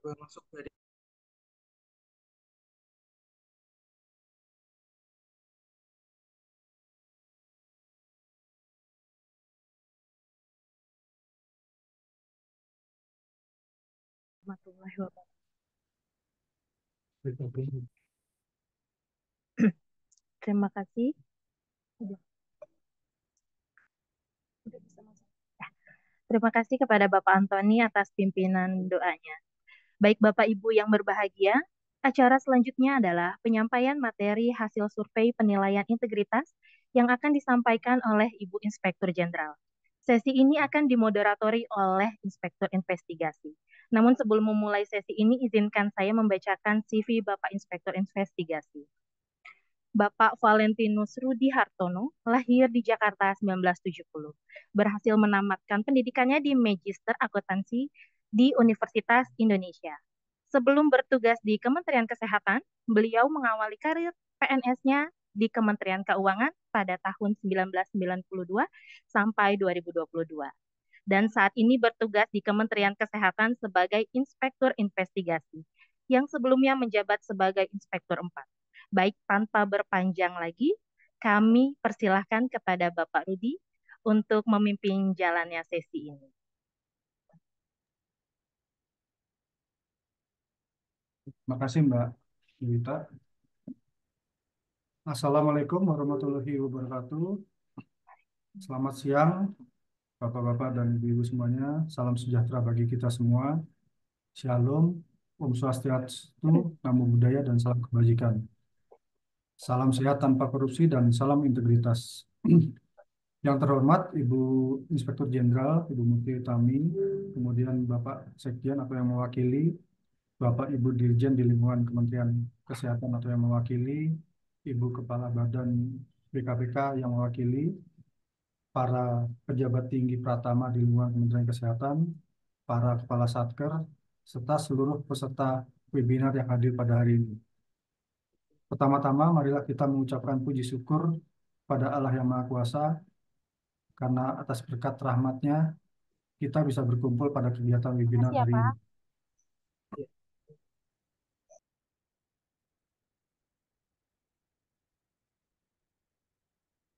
gue masuk dari Warahmatullahi wabarakatuh. BKB. Terima kasih. Udah bisa masuk. Ya, terima kasih kepada Bapak Antoni atas pimpinan doanya. Baik Bapak Ibu yang berbahagia, acara selanjutnya adalah penyampaian materi hasil survei penilaian integritas yang akan disampaikan oleh Ibu Inspektur Jenderal. Sesi ini akan dimoderatori oleh Inspektur Investigasi. Namun sebelum memulai sesi ini, izinkan saya membacakan CV Bapak Inspektur Investigasi. Bapak Valentinus Rudi Hartono lahir di Jakarta 1970. Berhasil menamatkan pendidikannya di Magister Akuntansi di Universitas Indonesia. Sebelum bertugas di Kementerian Kesehatan, beliau mengawali karir PNS-nya di Kementerian Keuangan pada tahun 1992 sampai 2022. Dan saat ini bertugas di Kementerian Kesehatan sebagai Inspektur Investigasi, yang sebelumnya menjabat sebagai Inspektur 4. Baik, tanpa berpanjang lagi, kami persilahkan kepada Bapak Rudi untuk memimpin jalannya sesi ini. Terima kasih Mbak Wita. Assalamualaikum warahmatullahi wabarakatuh. Selamat siang Bapak-Bapak dan Ibu-Ibu semuanya. Salam sejahtera bagi kita semua. Shalom, Om Swastiastu, Namo Buddhaya, dan salam kebajikan. Salam sehat tanpa korupsi dan salam integritas. Yang terhormat Ibu Inspektur Jenderal, Ibu Muti Utami, kemudian Bapak Sekjen atau yang mewakili, Bapak Ibu Dirjen di lingkungan Kementerian Kesehatan atau yang mewakili, Ibu Kepala Badan BKPK yang mewakili, para pejabat tinggi Pratama di lingkungan Kementerian Kesehatan, para Kepala Satker, serta seluruh peserta webinar yang hadir pada hari ini. Pertama-tama, marilah kita mengucapkan puji syukur pada Allah yang Maha Kuasa, karena atas berkat rahmatnya, kita bisa berkumpul pada kegiatan webinar Makasih ya hari ini. Pak.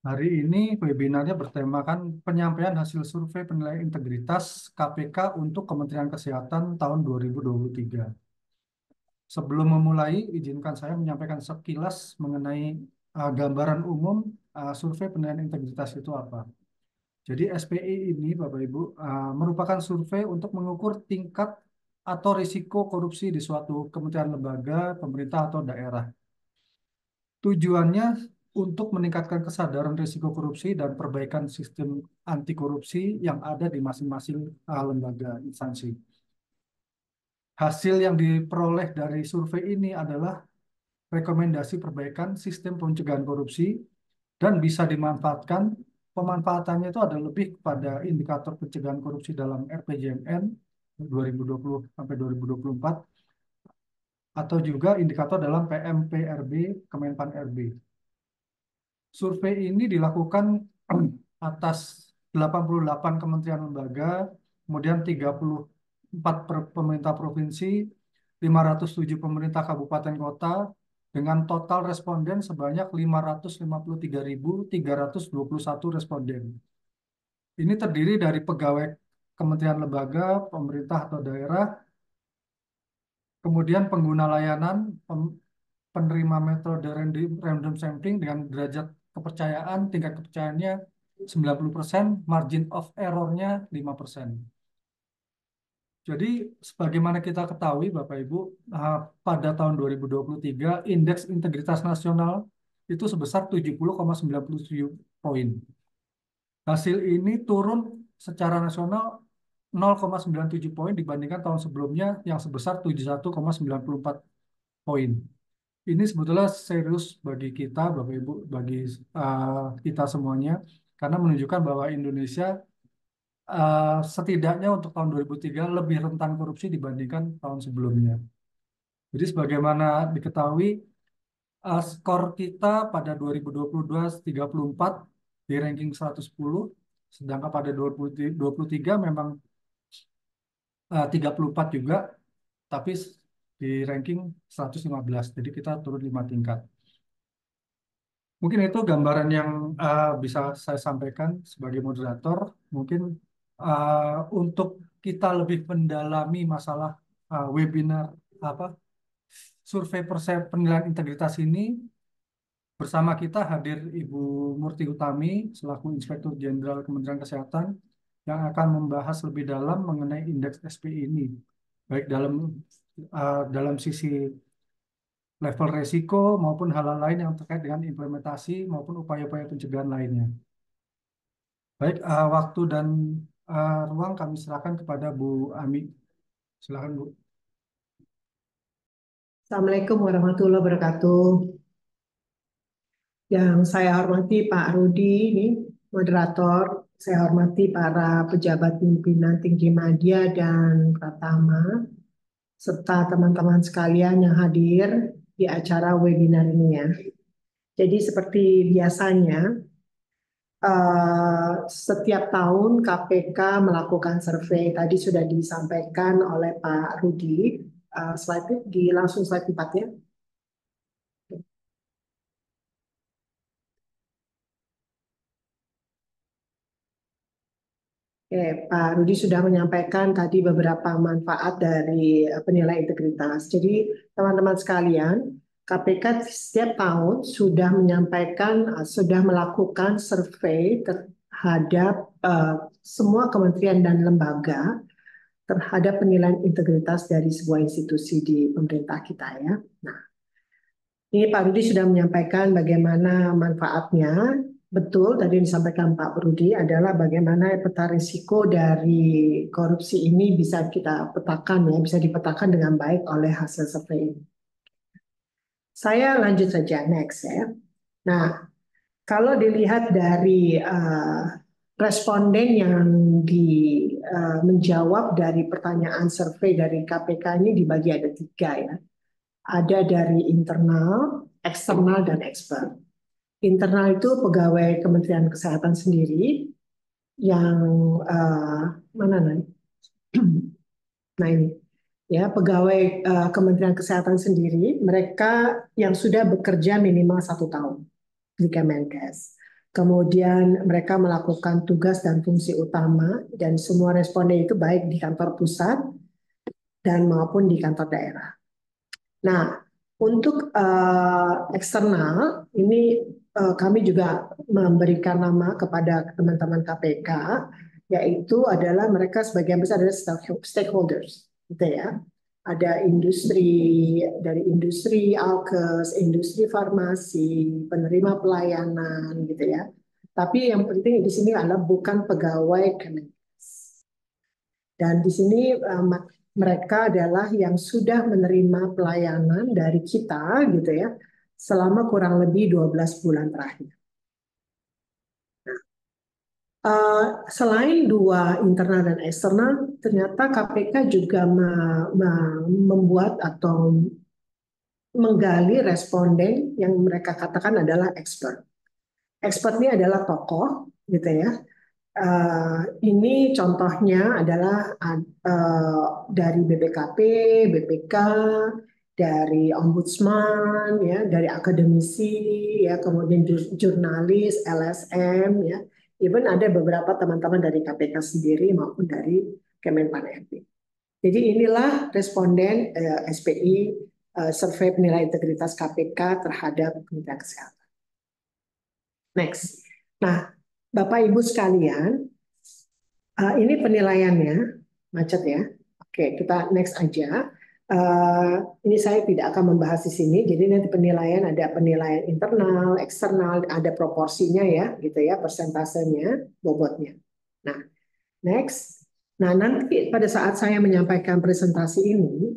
Hari ini webinarnya bertemakan penyampaian hasil survei penilaian integritas KPK untuk Kementerian Kesehatan tahun 2023. Sebelum memulai, izinkan saya menyampaikan sekilas mengenai gambaran umum survei penilaian integritas itu apa. Jadi SPI ini, Bapak Ibu, merupakan survei untuk mengukur tingkat atau risiko korupsi di suatu kementerian lembaga, pemerintah, atau daerah. Tujuannya untuk meningkatkan kesadaran risiko korupsi dan perbaikan sistem anti korupsi yang ada di masing-masing lembaga instansi. Hasil yang diperoleh dari survei ini adalah rekomendasi perbaikan sistem pencegahan korupsi dan bisa dimanfaatkan. Pemanfaatannya itu ada lebih kepada indikator pencegahan korupsi dalam RPJMN 2020 sampai 2024 atau juga indikator dalam PMPRB Kemenpan RB. Survei ini dilakukan atas 88 kementerian lembaga, kemudian 34 pemerintah provinsi, 507 pemerintah kabupaten kota, dengan total responden sebanyak 553.321 responden. Ini terdiri dari pegawai kementerian lembaga, pemerintah atau daerah, kemudian pengguna layanan, penerima metode random sampling dengan derajat kepercayaan, tingkat kepercayaannya 90%, margin of error-nya 5%. Jadi, sebagaimana kita ketahui, Bapak Ibu, pada tahun 2023, indeks integritas nasional itu sebesar 70,97 poin. Hasil ini turun secara nasional 0,97 poin dibandingkan tahun sebelumnya yang sebesar 71,94 poin. Ini sebetulnya serius bagi kita, Bapak Ibu, bagi kita semuanya, karena menunjukkan bahwa Indonesia setidaknya untuk tahun 2003 lebih rentan korupsi dibandingkan tahun sebelumnya. Jadi sebagaimana diketahui, skor kita pada 2022 34 di ranking 110, sedangkan pada 2023 memang 34 juga. tapi di ranking 115. Jadi kita turun 5 tingkat. Mungkin itu gambaran yang bisa saya sampaikan sebagai moderator. Mungkin untuk kita lebih mendalami masalah webinar apa survei penilaian integritas ini, bersama kita hadir Ibu Murti Utami selaku Inspektur Jenderal Kementerian Kesehatan yang akan membahas lebih dalam mengenai indeks SPI ini, baik dalam sisi level resiko maupun hal-hal lain yang terkait dengan implementasi maupun upaya-upaya pencegahan lainnya. Baik, waktu dan ruang kami serahkan kepada Bu Ami. Silakan Bu. Assalamualaikum warahmatullahi wabarakatuh. Yang saya hormati Pak Rudi, ini moderator. Saya hormati para pejabat pimpinan tinggi media dan Pratama, serta teman-teman sekalian yang hadir di acara webinar ini ya. Jadi seperti biasanya, setiap tahun KPK melakukan survei. Tadi sudah disampaikan oleh Pak Rudi. Langsung slide 4 ya. Oke, Pak Rudi sudah menyampaikan tadi beberapa manfaat dari penilaian integritas. Jadi teman-teman sekalian, KPK setiap tahun sudah menyampaikan, sudah melakukan survei terhadap semua kementerian dan lembaga terhadap penilaian integritas dari sebuah institusi di pemerintah kita ya. Nah, ini Pak Rudi sudah menyampaikan bagaimana manfaatnya. Betul, tadi yang disampaikan Pak Rudi adalah bagaimana peta risiko dari korupsi ini bisa kita petakan ya, bisa dipetakan dengan baik oleh hasil survei ini. Saya lanjut saja next ya. Nah, kalau dilihat dari responden yang menjawab dari pertanyaan survei dari KPK ini dibagi ada 3 ya. Ada dari internal, eksternal, dan expert. Internal itu pegawai Kementerian Kesehatan sendiri yang mana nih? Nah ini ya pegawai Kementerian Kesehatan sendiri, mereka yang sudah bekerja minimal 1 tahun di Kemenkes. Kemudian mereka melakukan tugas dan fungsi utama dan semua responden itu baik di kantor pusat dan maupun di kantor daerah. Nah, untuk eksternal ini kami juga memberikan nama kepada teman-teman KPK, yaitu adalah mereka sebagian besar adalah stakeholders, gitu ya. Ada dari industri alkes, industri farmasi, penerima pelayanan, gitu ya. Tapi yang penting di sini adalah bukan pegawai Kemenkes. Dan di sini mereka adalah yang sudah menerima pelayanan dari kita, gitu ya, selama kurang lebih 12 bulan terakhir. Selain 2 internal dan eksternal, ternyata KPK juga membuat atau menggali responden yang mereka katakan adalah expert. Expert ini adalah tokoh, gitu ya. Ini contohnya adalah dari BPKP, BPK, dari ombudsman, ya, dari akademisi, ya, kemudian jurnalis, LSM, ya, even ada beberapa teman-teman dari KPK sendiri maupun dari Kemenpan RB. Jadi inilah responden SPI survei penilaian integritas KPK terhadap Kementerian Kesehatan. Next. Nah, Bapak Ibu sekalian, ini penilaiannya, macet ya. Oke, kita next aja. Ini saya tidak akan membahas di sini. Jadi nanti penilaian ada penilaian internal, eksternal, ada proporsinya ya, gitu ya, persentasenya, bobotnya. Nah, next. Nah, nanti pada saat saya menyampaikan presentasi ini,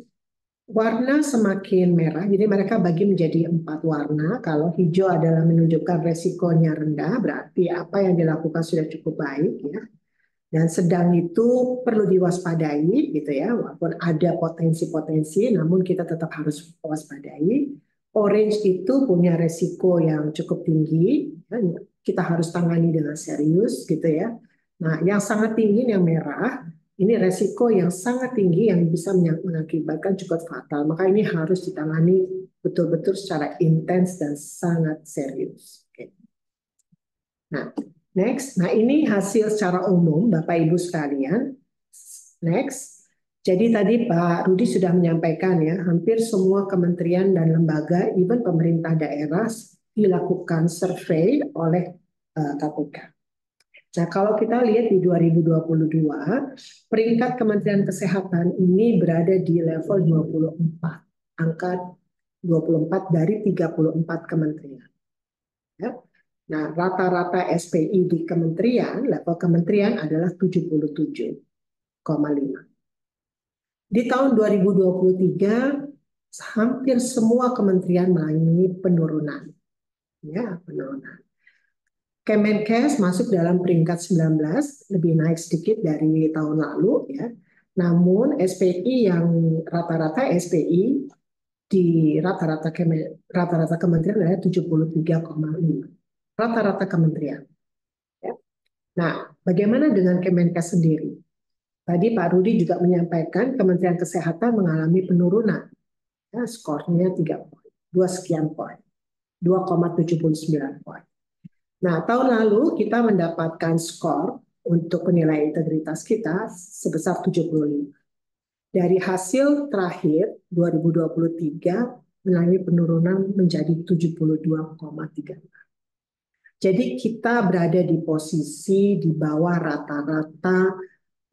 warna semakin merah, jadi mereka bagi menjadi 4 warna. Kalau hijau adalah menunjukkan resikonya rendah, berarti apa yang dilakukan sudah cukup baik ya. Dan sedang itu perlu diwaspadai gitu ya, walaupun ada potensi-potensi, namun kita tetap harus waspadai. Orange itu punya resiko yang cukup tinggi, ya, kita harus tangani dengan serius gitu ya. Nah, yang sangat tinggi yang merah Ini resiko yang sangat tinggi yang bisa mengakibatkan cukup fatal. Maka ini harus ditangani betul-betul secara intens dan sangat serius. Oke. Nah, next. Nah, ini hasil secara umum, Bapak Ibu sekalian. Next. Jadi tadi Pak Rudi sudah menyampaikan ya, hampir semua kementerian dan lembaga, even pemerintah daerah, dilakukan survei oleh KPK. Nah, kalau kita lihat di 2022, peringkat Kementerian Kesehatan ini berada di level 24, angka 24 dari 34 kementerian. Ya. Nah, rata-rata SPI di kementerian, level kementerian adalah 77,5. Di tahun 2023, hampir semua kementerian mengalami penurunan. Ya, penurunan. Kemenkes masuk dalam peringkat 19, lebih naik sedikit dari tahun lalu ya. Namun SPI yang rata-rata SPI di rata-rata kementerian adalah 73,5. Rata-rata kementerian. Ya. Nah, bagaimana dengan Kemenkes sendiri? Tadi Pak Rudi juga menyampaikan Kementerian Kesehatan mengalami penurunan. Ya, skornya 3 poin, 2 sekian poin, 2,79 poin. Nah, tahun lalu kita mendapatkan skor untuk penilaian integritas kita sebesar 75. Dari hasil terakhir 2023 mengalami penurunan menjadi 72,3. Jadi kita berada di posisi di bawah rata-rata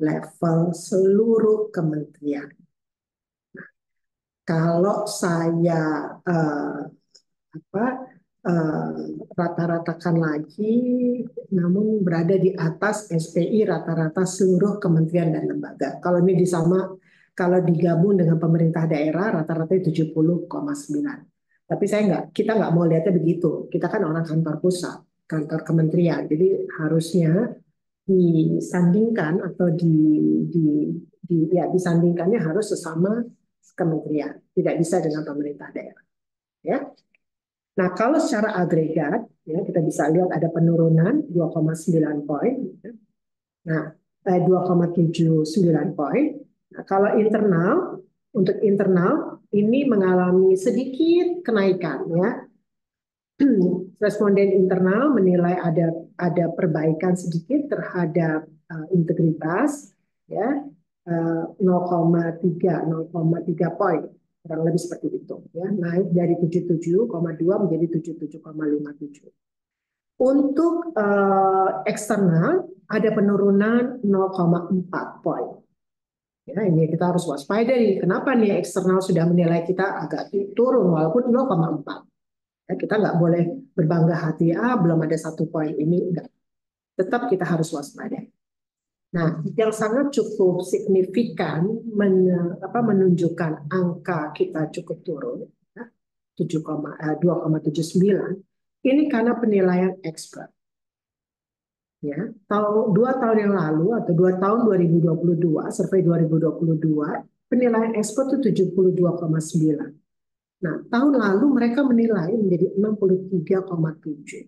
level seluruh kementerian. Nah, kalau saya rata-ratakan lagi, namun berada di atas SPI rata-rata seluruh kementerian dan lembaga. Kalau ini kalau digabung dengan pemerintah daerah rata-rata 70,9. Tapi kita nggak mau lihatnya begitu. Kita kan orang kantor pusat, kantor kementerian. Jadi harusnya disandingkan atau disandingkannya harus sesama kementerian, tidak bisa dengan pemerintah daerah. Ya. Nah, kalau secara agregat, ya, kita bisa lihat ada penurunan 2,9 poin. Nah, 2,79 poin. Nah, kalau untuk internal, ini mengalami sedikit kenaikan. Ya. Responden internal menilai ada perbaikan sedikit terhadap integritas, ya, 0,3 poin. Kurang lebih seperti itu, ya, naik dari 77,2 menjadi 77,57. Untuk eksternal ada penurunan 0,4 poin. Ya, ini kita harus waspada nih. Kenapa nih eksternal sudah menilai kita agak turun walaupun 0,4. Ya, kita nggak boleh berbangga hati, belum ada 1 poin ini, enggak. Tetap kita harus waspada. Nah, yang sangat cukup signifikan menunjukkan angka kita cukup turun, ya, 2,79, ini karena penilaian expert. Ya, 2 tahun yang lalu atau 2 tahun 2022, survei 2022, penilaian expert itu 72,9. Nah, tahun lalu mereka menilai menjadi 63,7.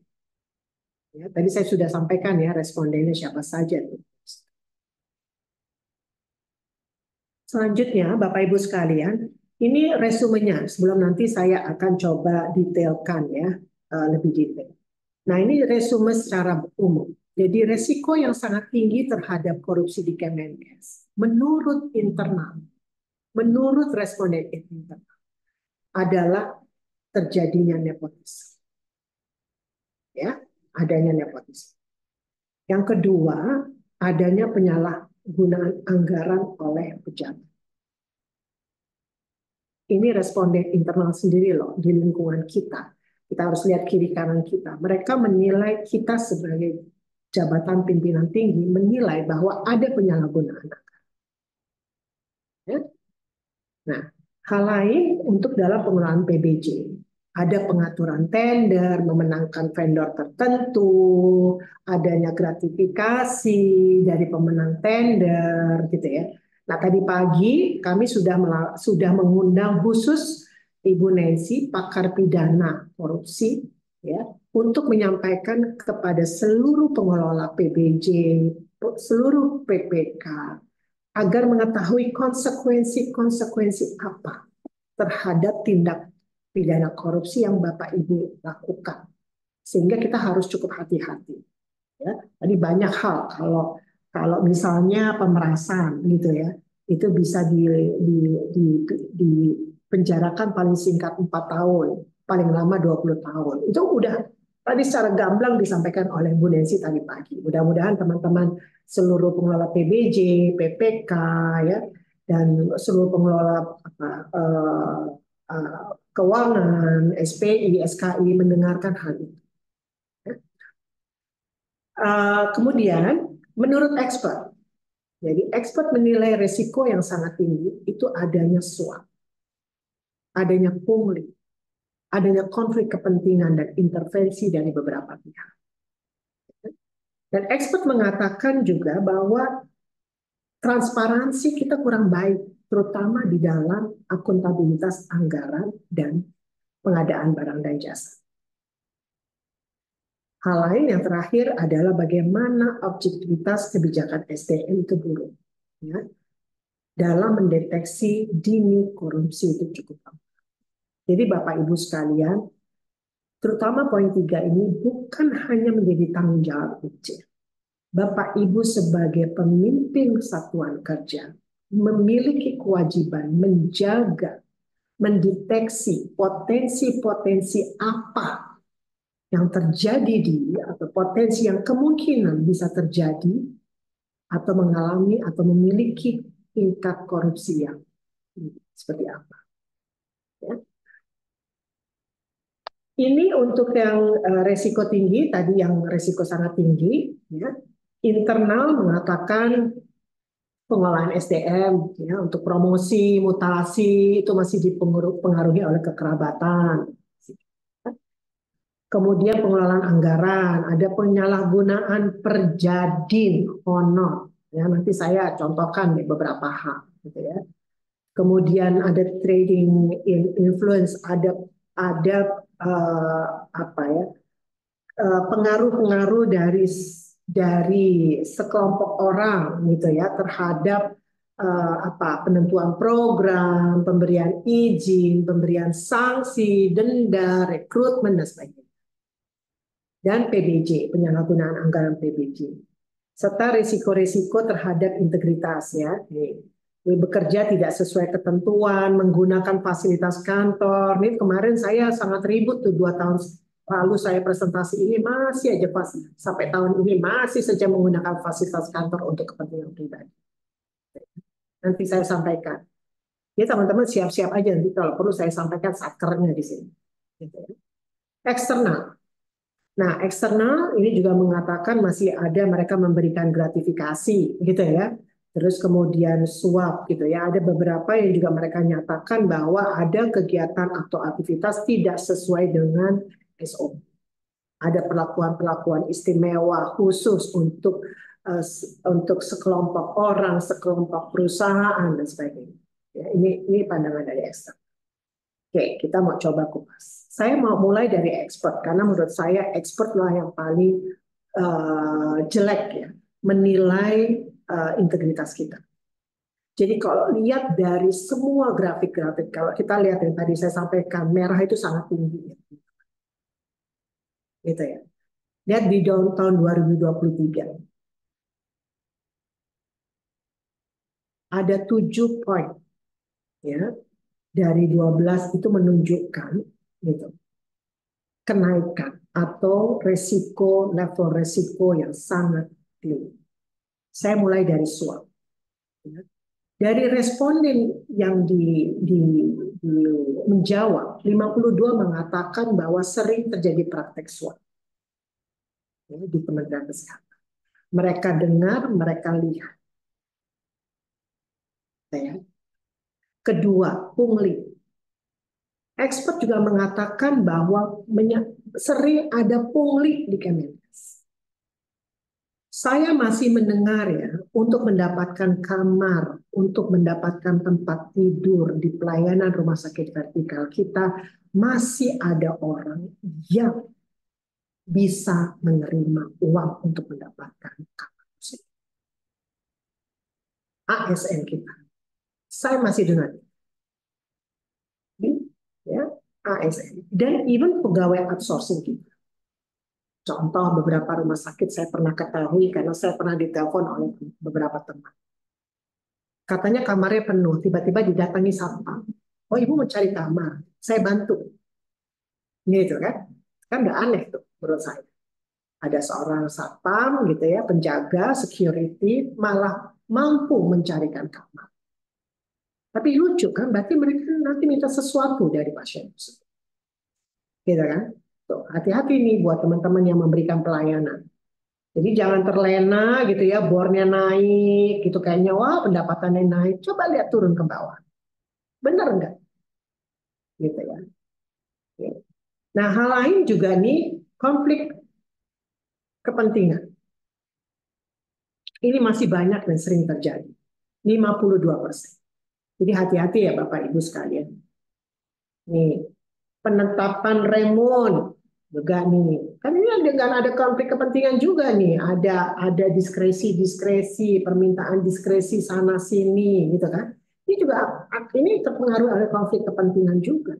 Ya, tadi saya sudah sampaikan ya respondennya siapa saja. Selanjutnya, Bapak Ibu sekalian, ini resumenya. Sebelum nanti saya akan coba detailkan ya, lebih detail. Nah, ini resume secara umum. Jadi resiko yang sangat tinggi terhadap korupsi di Kemenkes, menurut responden internal, adalah terjadinya nepotisme. Ya, adanya nepotisme. Yang kedua, adanya penyalahgunaan anggaran oleh pejabat. Ini responden internal sendiri loh, di lingkungan kita. Kita harus lihat kiri kanan kita. Mereka menilai kita sebagai jabatan pimpinan tinggi, menilai bahwa ada penyalahgunaan anggaran. Ya? Nah, hal lain untuk dalam pengelolaan PBJ. Ada pengaturan tender, memenangkan vendor tertentu, adanya gratifikasi dari pemenang tender, gitu ya. Nah, tadi pagi kami sudah mengundang khusus Ibu Nancy, pakar pidana korupsi, ya, untuk menyampaikan kepada seluruh pengelola PBJ, seluruh PPK, agar mengetahui konsekuensi-konsekuensi apa terhadap tindak pidana korupsi yang Bapak Ibu lakukan. Sehingga kita harus cukup hati-hati. Ya, tadi banyak hal kalau misalnya pemerasan gitu ya, itu bisa dipenjarakan paling singkat 4 tahun, paling lama 20 tahun. Itu udah tadi secara gamblang disampaikan oleh Bu Nancy tadi pagi. Mudah-mudahan teman-teman seluruh pengelola PBJ, PPK ya, dan seluruh pengelola keuangan, SPI, SKI mendengarkan hal itu. Kemudian, menurut expert, jadi expert menilai resiko yang sangat tinggi itu adanya suap, adanya pungli, adanya konflik kepentingan dan intervensi dari beberapa pihak. Dan expert mengatakan juga bahwa transparansi kita kurang baik, terutama di dalam akuntabilitas anggaran dan pengadaan barang dan jasa. Hal lain yang terakhir adalah bagaimana objektivitas kebijakan SDM itu buruk. Ya. Dalam mendeteksi dini korupsi itu cukup lambat. Jadi Bapak Ibu sekalian, terutama poin 3 ini bukan hanya menjadi tanggung jawab IC. Bapak Ibu sebagai pemimpin satuan kerja memiliki kewajiban menjaga, mendeteksi potensi-potensi apa yang terjadi atau potensi yang kemungkinan bisa terjadi atau mengalami atau memiliki tingkat korupsi yang seperti apa. Ya. Ini untuk yang resiko tinggi, tadi yang resiko sangat tinggi. Ya. Internal mengatakan pengelolaan SDM ya, untuk promosi, mutasi itu masih dipengaruhi oleh kekerabatan. Kemudian pengelolaan anggaran, ada penyalahgunaan perjadin honor. Ya, nanti saya contohkan nih beberapa hal, gitu ya. Kemudian ada trading influence, ada pengaruh-pengaruh dari sekelompok orang, gitu ya, terhadap penentuan program, pemberian izin, pemberian sanksi, denda, rekrutmen dan sebagainya. Dan PBJ, penyalahgunaan anggaran PBJ, serta risiko-risiko terhadap integritas ya. Bekerja tidak sesuai ketentuan, menggunakan fasilitas kantor. Ini kemarin saya sangat ribut tuh 2 tahun lalu saya presentasi ini masih aja pas sampai tahun ini masih saja menggunakan fasilitas kantor untuk kepentingan pribadi. Nanti saya sampaikan. Ya teman-teman siap-siap aja nanti kalau perlu saya sampaikan sakernya di sini. Gitu ya. Eksternal. Nah, eksternal ini juga mengatakan masih ada mereka memberikan gratifikasi, gitu ya. Terus kemudian suap, gitu ya. Ada beberapa yang juga mereka nyatakan bahwa ada kegiatan atau aktivitas tidak sesuai dengan SOP. Ada perlakuan-perlakuan istimewa khusus untuk sekelompok orang, sekelompok perusahaan dan sebagainya. Ya, ini pandangan dari eksternal. Oke, kita mau coba kupas. Saya mau mulai dari expert, karena menurut saya expert lah yang paling jelek ya, menilai integritas kita. Jadi kalau lihat dari semua grafik-grafik, kalau kita lihat yang tadi saya sampaikan, merah itu sangat tinggi. Gitu ya. Lihat di tahun 2023. Ada 7 poin. Ya. Dari 12 itu menunjukkan gitu, kenaikan atau level resiko yang sangat tinggi. Saya mulai dari suap. Dari responden yang menjawab, 52 mengatakan bahwa sering terjadi praktek suap di Kementerian Kesehatan. Mereka dengar, mereka lihat. Kedua, pungli. Expert juga mengatakan bahwa sering ada pungli di Kemenkes. Saya masih mendengar ya, untuk mendapatkan kamar, untuk mendapatkan tempat tidur di pelayanan rumah sakit vertikal kita, masih ada orang yang bisa menerima uang untuk mendapatkan kamar. ASN kita. Saya masih dengar. Ya, ASN. Dan even pegawai outsourcing kita. Contoh beberapa rumah sakit saya pernah ketahui karena saya pernah ditelepon oleh beberapa teman. Katanya kamarnya penuh, tiba-tiba didatangi satpam. Oh, ibu mau cari kamar, saya bantu. Gitu kan? Kan udah aneh tuh menurut saya. Ada seorang satpam gitu ya, penjaga, security, malah mampu mencarikan kamar. Tapi lucu kan, berarti mereka nanti minta sesuatu dari pasien tersebut. Gitu kan? Tuh, hati-hati nih buat teman-teman yang memberikan pelayanan. Jadi jangan terlena gitu ya, bornya naik gitu kayaknya wah pendapatannya naik. Coba lihat turun ke bawah. Benar enggak? Gitu ya. Nah, hal lain juga nih konflik kepentingan. Ini masih banyak dan sering terjadi. 52%. Jadi hati-hati ya Bapak Ibu sekalian. Nih, penetapan remon juga nih. Kan ini ada konflik kepentingan juga nih. Ada diskresi, permintaan diskresi sana sini gitu kan. Ini juga ini terpengaruh oleh konflik kepentingan juga.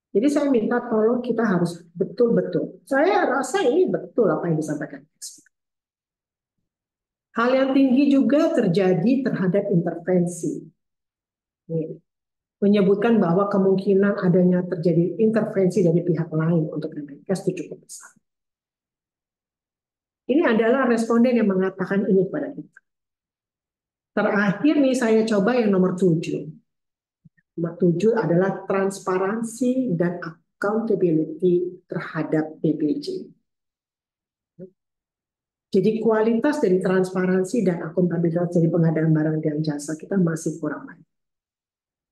Jadi saya minta tolong kita harus betul-betul. Saya rasa ini betul apa yang disampaikan expert. Hal yang tinggi juga terjadi terhadap intervensi. Nih, menyebutkan bahwa kemungkinan adanya terjadi intervensi dari pihak lain untuk Kemenkes itu cukup besar. Ini adalah responden yang mengatakan ini kepada kita. Terakhir nih saya coba yang nomor 7. Nomor 7 adalah transparansi dan accountability terhadap PPJ. Jadi kualitas dari transparansi dan akuntabilitas dari pengadaan barang dan jasa kita masih kurang baik.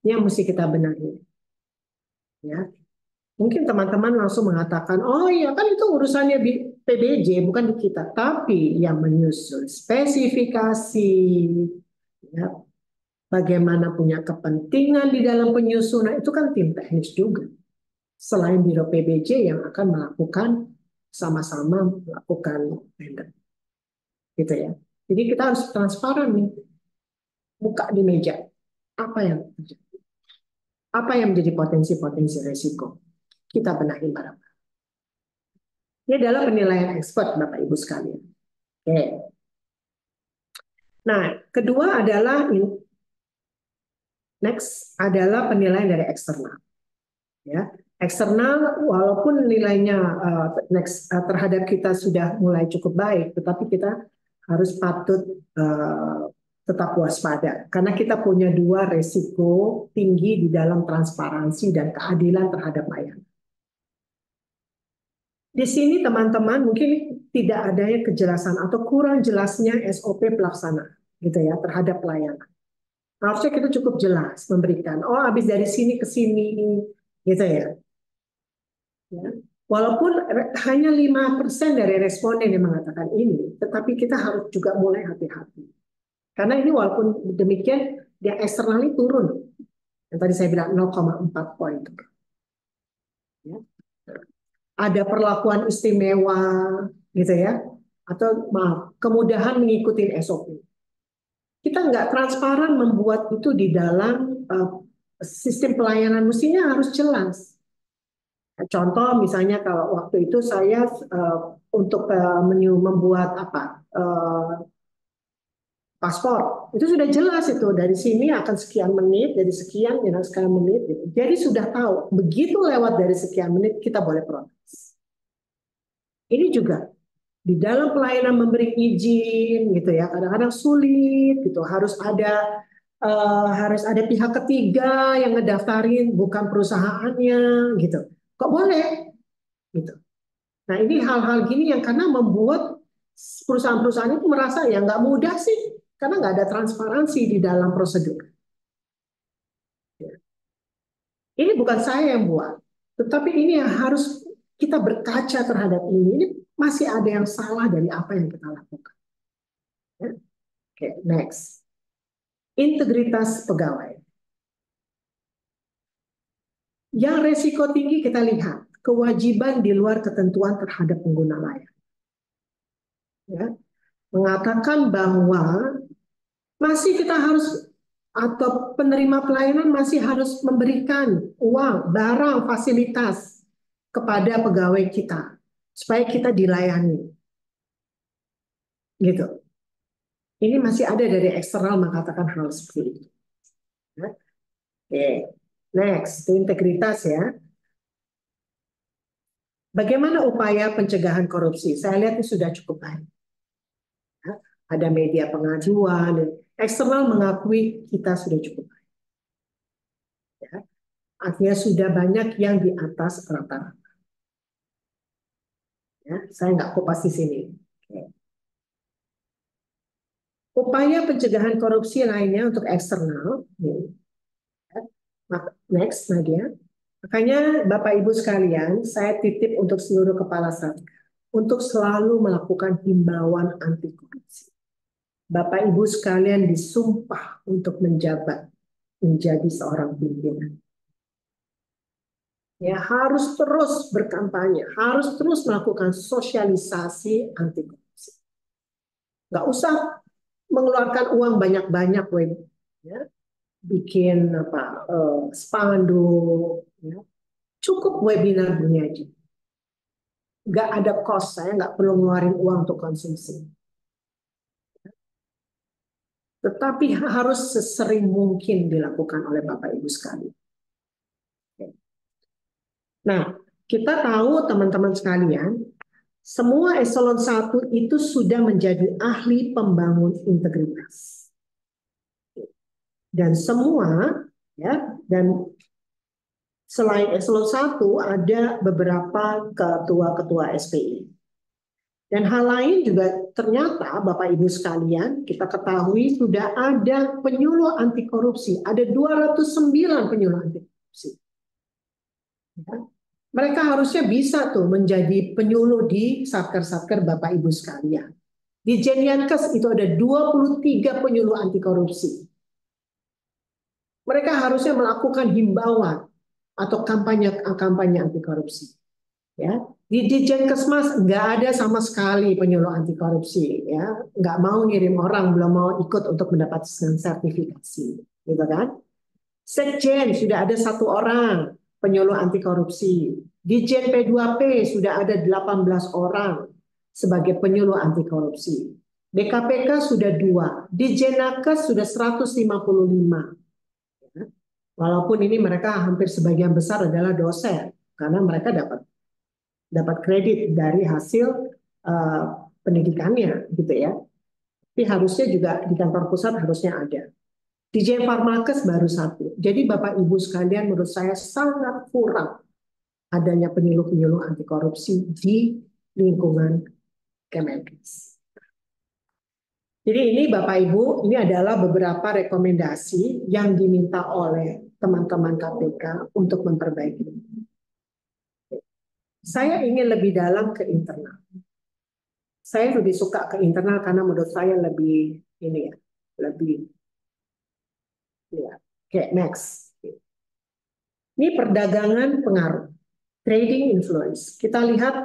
Ini yang mesti kita benahi. Ya. Mungkin teman-teman langsung mengatakan, oh iya kan itu urusannya PBJ bukan di kita. Tapi yang menyusun spesifikasi, ya, bagaimana punya kepentingan di dalam penyusunan itu kan tim teknis juga. Selain Biro PBJ yang akan melakukan sama-sama melakukan tender. Gitu ya. Jadi kita harus transparan nih. Buka di meja. Apa yang terjadi? Apa yang menjadi potensi-potensi resiko? Kita benahi barang-barang. Ini adalah penilaian expert Bapak Ibu sekalian. Oke. Nah, kedua adalah next adalah penilaian dari eksternal. Ya, eksternal walaupun nilainya terhadap kita sudah mulai cukup baik, tetapi kita harus patut tetap waspada karena kita punya dua resiko tinggi di dalam transparansi dan keadilan terhadap layanan. Di sini teman-teman mungkin tidak adanya kejelasan atau kurang jelasnya SOP pelaksanaan gitu ya terhadap pelayanan. Harusnya kita cukup jelas memberikan, oh habis dari sini ke sini gitu ya. Ya. Walaupun hanya 5% dari responden yang mengatakan ini, tetapi kita harus juga mulai hati-hati. Karena ini walaupun demikian, dia eksternalnya turun. Yang tadi saya bilang 0,4 poin. Ya. Ada perlakuan istimewa, gitu ya, atau maaf, kemudahan mengikuti SOP. Kita nggak transparan membuat itu di dalam sistem pelayanan, mestinya harus jelas. Contoh misalnya kalau waktu itu saya untuk membuat paspor, itu sudah jelas itu dari sini akan sekian menit, dari sekian menit. Gitu. Jadi sudah tahu begitu lewat dari sekian menit kita boleh protes. Ini juga di dalam pelayanan memberi izin gitu ya kadang-kadang sulit gitu harus ada pihak ketiga yang ngedaftarin bukan perusahaannya gitu. Kok boleh? Gitu. Nah ini hal-hal gini yang karena membuat perusahaan-perusahaan itu merasa ya nggak mudah sih karena nggak ada transparansi di dalam prosedur. Ini bukan saya yang buat, tetapi ini yang harus kita berkaca terhadap ini. Ini masih ada yang salah dari apa yang kita lakukan. Oke, next. Integritas pegawai. Yang resiko tinggi kita lihat kewajiban di luar ketentuan terhadap pengguna layanan. Ya, mengatakan bahwa Masih kita harus, atau penerima pelayanan masih harus memberikan uang, barang, fasilitas kepada pegawai kita supaya kita dilayani. Gitu. Ini masih ada dari eksternal mengatakan hal seperti itu. Oke, next, integritas ya. Bagaimana upaya pencegahan korupsi? Saya lihat ini sudah cukup baik. Ada media pengaduan, eksternal mengakui kita sudah cukup baik. Ya. Artinya sudah banyak yang di atas rata-rata. Ya, saya nggak kupas di sini. Oke. Upaya pencegahan korupsi lainnya untuk eksternal. Ya. Next, Nadia. Makanya Bapak Ibu sekalian, saya titip untuk seluruh kepala satgas untuk selalu melakukan himbauan anti korupsi. Bapak Ibu sekalian disumpah untuk menjabat menjadi seorang pimpinan. Ya, harus terus berkampanye, harus terus melakukan sosialisasi anti korupsi. Nggak usah mengeluarkan uang banyak-banyak, ya, bikin spanduk, ya. Cukup webinar ini aja. Nggak ada cost, saya nggak perlu ngeluarin uang untuk konsumsi. Tetapi harus sesering mungkin dilakukan oleh Bapak Ibu sekalian. Nah, kita tahu teman-teman sekalian, semua eselon 1 itu sudah menjadi ahli pembangun integritas. Dan semua, ya, dan selain eselon 1 ada beberapa ketua-ketua SPI. Dan hal lain juga ternyata Bapak Ibu sekalian, kita ketahui sudah ada penyuluh anti korupsi, ada 209 penyuluh anti korupsi. Ya. Mereka harusnya bisa tuh menjadi penyuluh di satker-satker Bapak Ibu sekalian. Di Jenyankes itu ada 23 penyuluh anti korupsi. Mereka harusnya melakukan himbauan atau kampanye anti korupsi. Ya, di Ditjenkesmas nggak ada sama sekali penyuluh anti korupsi, ya, nggak mau ngirim orang, belum mau ikut untuk mendapatkan sertifikasi, gitu kan? Sekjen sudah ada 1 orang penyuluh anti korupsi. Di Jen P2P sudah ada 18 orang sebagai penyuluh anti korupsi. BKPK sudah 2, di Jenakes sudah 155. Ya. Walaupun ini mereka hampir sebagian besar adalah dosen, karena mereka dapat kredit dari hasil pendidikannya, gitu ya. Tapi harusnya juga di kantor pusat harusnya ada. Di Farmakes baru 1. Jadi Bapak Ibu sekalian, menurut saya sangat kurang adanya penyuluh-penyuluh anti korupsi di lingkungan Kemenkes. Jadi ini Bapak Ibu, ini adalah beberapa rekomendasi yang diminta oleh teman-teman KPK untuk memperbaiki. Saya ingin lebih dalam ke internal. Saya lebih suka ke internal karena menurut saya lebih ini ya, lebih ya. Oke, next. Ini perdagangan pengaruh, trading influence. Kita lihat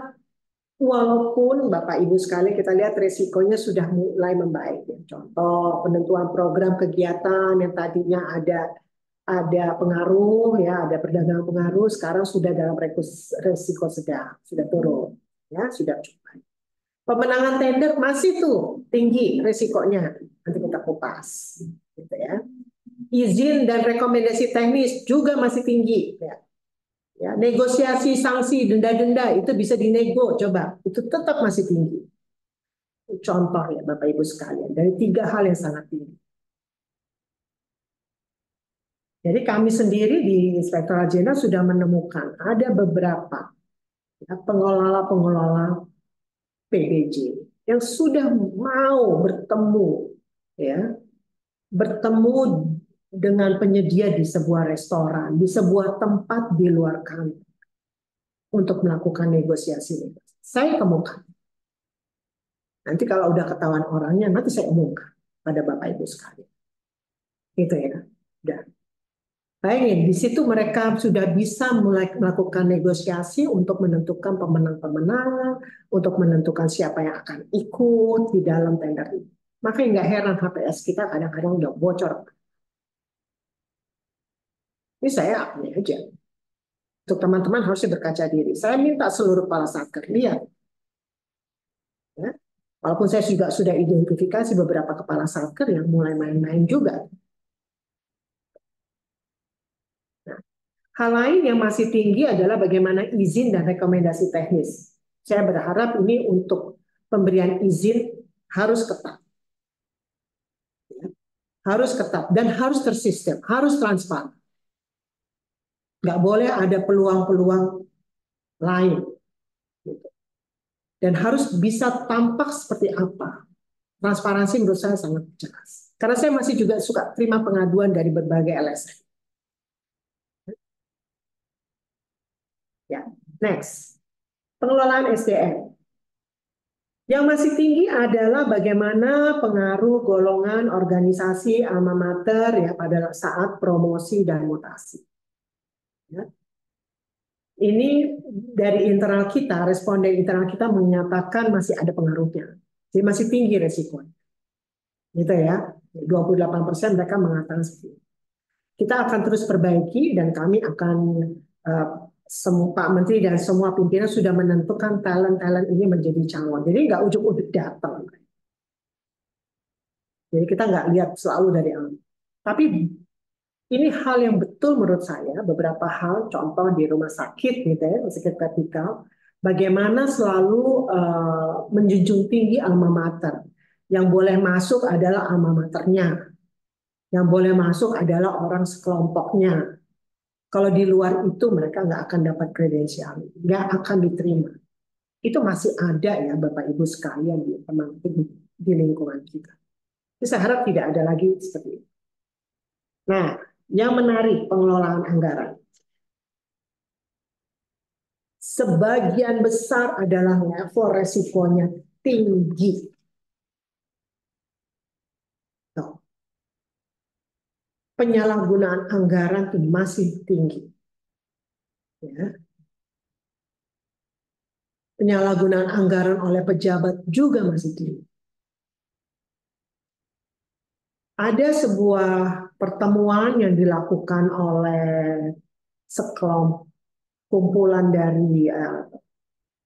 walaupun Bapak Ibu sekalian kita lihat resikonya sudah mulai membaik. Contoh penentuan program kegiatan yang tadinya ada pengaruh, ya, ada perdagangan pengaruh, sekarang sudah dalam resiko sedang, sudah turun, ya, sudah cukup. Pemenangan tender masih tuh tinggi resikonya, nanti kita kupas, gitu ya. Izin dan rekomendasi teknis juga masih tinggi, ya. Ya, negosiasi sanksi denda-denda itu bisa dinego, coba itu tetap masih tinggi. Contoh ya Bapak Ibu sekalian, dari 3 hal yang sangat tinggi. Jadi kami sendiri di Inspektorat Jenderal sudah menemukan ada beberapa ya, pengelola PBJ yang sudah mau bertemu dengan penyedia di sebuah restoran, di sebuah tempat di luar kantor untuk melakukan negosiasi. Saya kemukakan. Nanti kalau udah ketahuan orangnya, nanti saya umumkan pada Bapak Ibu sekalian. Gitu ya. Udah. Bayangin, di situ mereka sudah bisa mulai melakukan negosiasi untuk menentukan pemenang-pemenang, untuk menentukan siapa yang akan ikut di dalam tender itu. Makanya nggak heran HPS kita kadang-kadang udah bocor. Ini saya akui aja. Untuk teman-teman harusnya berkaca diri. Saya minta seluruh kepala satker lihat. Ya. Walaupun saya juga sudah identifikasi beberapa kepala satker yang mulai main-main juga. Nah, hal lain yang masih tinggi adalah bagaimana izin dan rekomendasi teknis. Saya berharap ini untuk pemberian izin harus ketat. Ya. Harus ketat dan harus tersistem, harus transparan. Nggak boleh ada peluang-peluang lain. Dan harus bisa tampak seperti apa. Transparansi menurut saya sangat jelas. Karena saya masih juga suka terima pengaduan dari berbagai LSM. Ya, next. Pengelolaan SDM. Yang masih tinggi adalah bagaimana pengaruh golongan organisasi alma mater ya pada saat promosi dan mutasi. Ya. Ini dari internal kita, responden internal kita menyatakan masih ada pengaruhnya. Jadi masih tinggi resikonya. Gitu ya. 28% mereka mengatakan seperti itu. Kita akan terus perbaiki dan kami akan Pak Menteri dan semua pimpinan sudah menentukan talent-talent ini menjadi calon. Jadi nggak ujuk-ujuk datang. Jadi kita nggak lihat selalu dari awal. Tapi ini hal yang betul menurut saya, beberapa hal, contoh di rumah sakit, gitu ya, rumah sakit vertikal, bagaimana selalu menjunjung tinggi alma mater. Yang boleh masuk adalah alma maternya. Yang boleh masuk adalah orang sekelompoknya. Kalau di luar itu mereka nggak akan dapat kredensial, nggak akan diterima. Itu masih ada ya Bapak Ibu sekalian di teman di lingkungan kita. Jadi saya harap tidak ada lagi seperti itu. Nah, yang menarik pengelolaan anggaran. Sebagian besar adalah level resikonya tinggi. Penyalahgunaan anggaran itu masih tinggi. Ya. Penyalahgunaan anggaran oleh pejabat juga masih tinggi. Ada sebuah pertemuan yang dilakukan oleh sekelompok kumpulan dari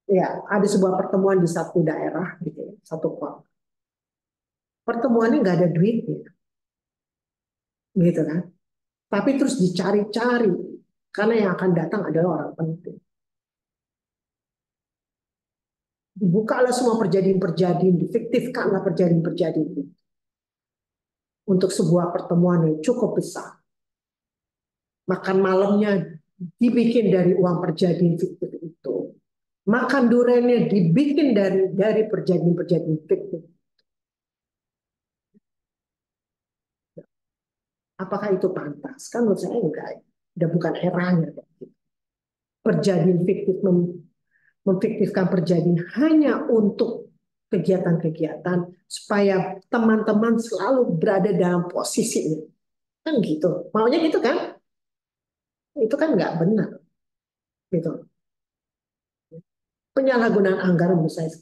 ya ada sebuah pertemuan di satu daerah gitu ya, satu kota. Pertemuannya nggak ada duitnya, gitu kan? Tapi terus dicari-cari karena yang akan datang adalah orang penting. Dibukalah semua perjanjian-perjanjian, difiktifkanlah perjanjian-perjanjian itu untuk sebuah pertemuan yang cukup besar. Makan malamnya dibikin dari uang perjanjian fiktif itu. Makan duriannya dibikin dari perjanjian-perjanjian fiktif. Apakah itu pantas? Kan menurut saya enggak. Udah bukan eranya. Perjanjian fiktif memfiktifkan perjanjian hanya untuk kegiatan-kegiatan supaya teman-teman selalu berada dalam posisi ini. Kan gitu. Maunya gitu kan? Itu kan nggak benar. Gitu. Penyalahgunaan anggaran menurut saya.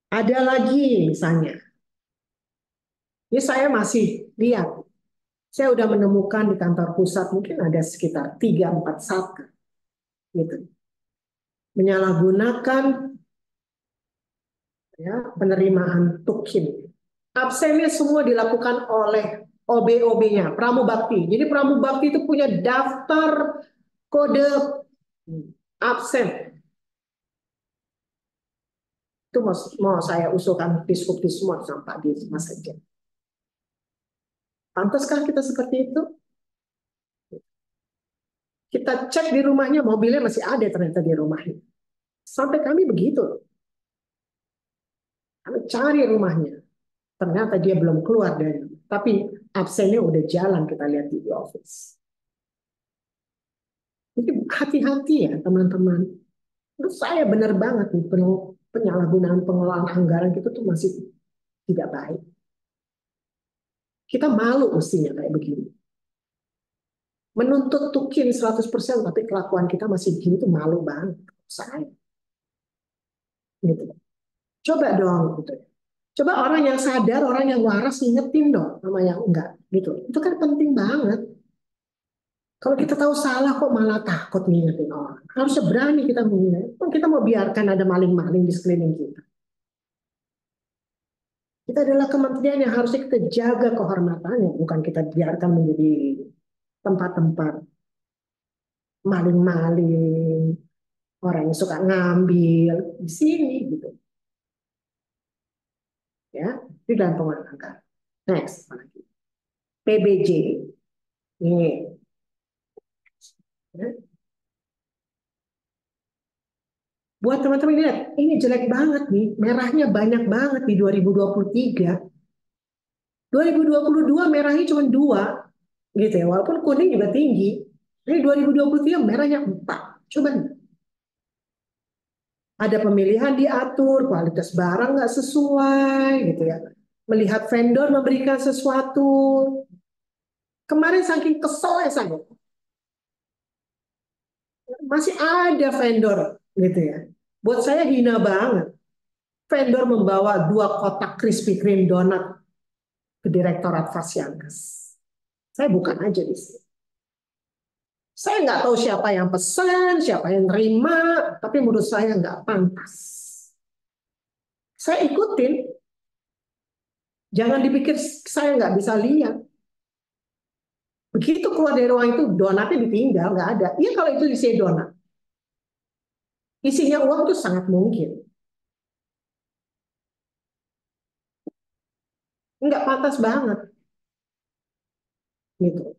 Ada lagi misalnya. Ini saya masih lihat. Saya udah menemukan di kantor pusat mungkin ada sekitar 3-4 satker. Gitu. Menyalahgunakan ya, penerimaan tukin. Absennya semua dilakukan oleh OB-OB-nya, Pramubakti. Jadi Pramubakti itu punya daftar kode absen. Itu mau saya usulkan biskup di semua sampai di Mas Sekjen. Pantaskah kita seperti itu? Kita cek di rumahnya, mobilnya masih ada ternyata di rumahnya. Sampai kami begitu. Kami cari rumahnya. Ternyata dia belum keluar dari rumah. Tapi absennya udah jalan, kita lihat di office. Jadi hati-hati ya teman-teman. Menurut saya benar banget nih, penyalahgunaan pengelolaan anggaran itu tuh masih tidak baik. Kita malu mestinya kayak begini. Menuntut tukin 100% tapi kelakuan kita masih begini tuh malu banget. Saya. Gitu. Coba dong gitu. Coba orang yang sadar, orang yang waras ingetin dong sama yang enggak gitu. Itu kan penting banget. Kalau kita tahu salah kok malah takut ngingetin orang. Harusnya berani kita mengingat. Kita mau biarkan ada maling-maling di sekeliling kita. Kita adalah kementerian yang harusnya kita jaga kehormatannya, bukan kita biarkan menjadi tempat-tempat maling-maling, orang yang suka ngambil di sini gitu. Ya, itu dalam pengelolaan anggaran. Next, apa lagi? PBJ. Ini. Ya. Buat teman-teman lihat, ini jelek banget nih. Merahnya banyak banget di 2023. 2022 merahnya cuma 2 gitu ya. Walaupun kuning juga tinggi. Ini 2023 merahnya 4. Coba nih. Ada pemilihan diatur, kualitas barang nggak sesuai gitu ya. Melihat vendor memberikan sesuatu. Kemarin saking kesel ya saya. Masih ada vendor gitu ya. Buat saya hina banget. Vendor membawa 2 kotak Krispy Kreme donat ke Direktorat Fasiankes. Saya bukan aja di sini. Saya nggak tahu siapa yang pesan, siapa yang terima, tapi menurut saya nggak pantas. Saya ikutin. Jangan dipikir saya nggak bisa lihat. Begitu keluar dari ruang itu, donatnya ditinggal, nggak ada. Iya kalau itu isi donat. Isinya uang itu sangat mungkin. Nggak pantas banget. Gitu.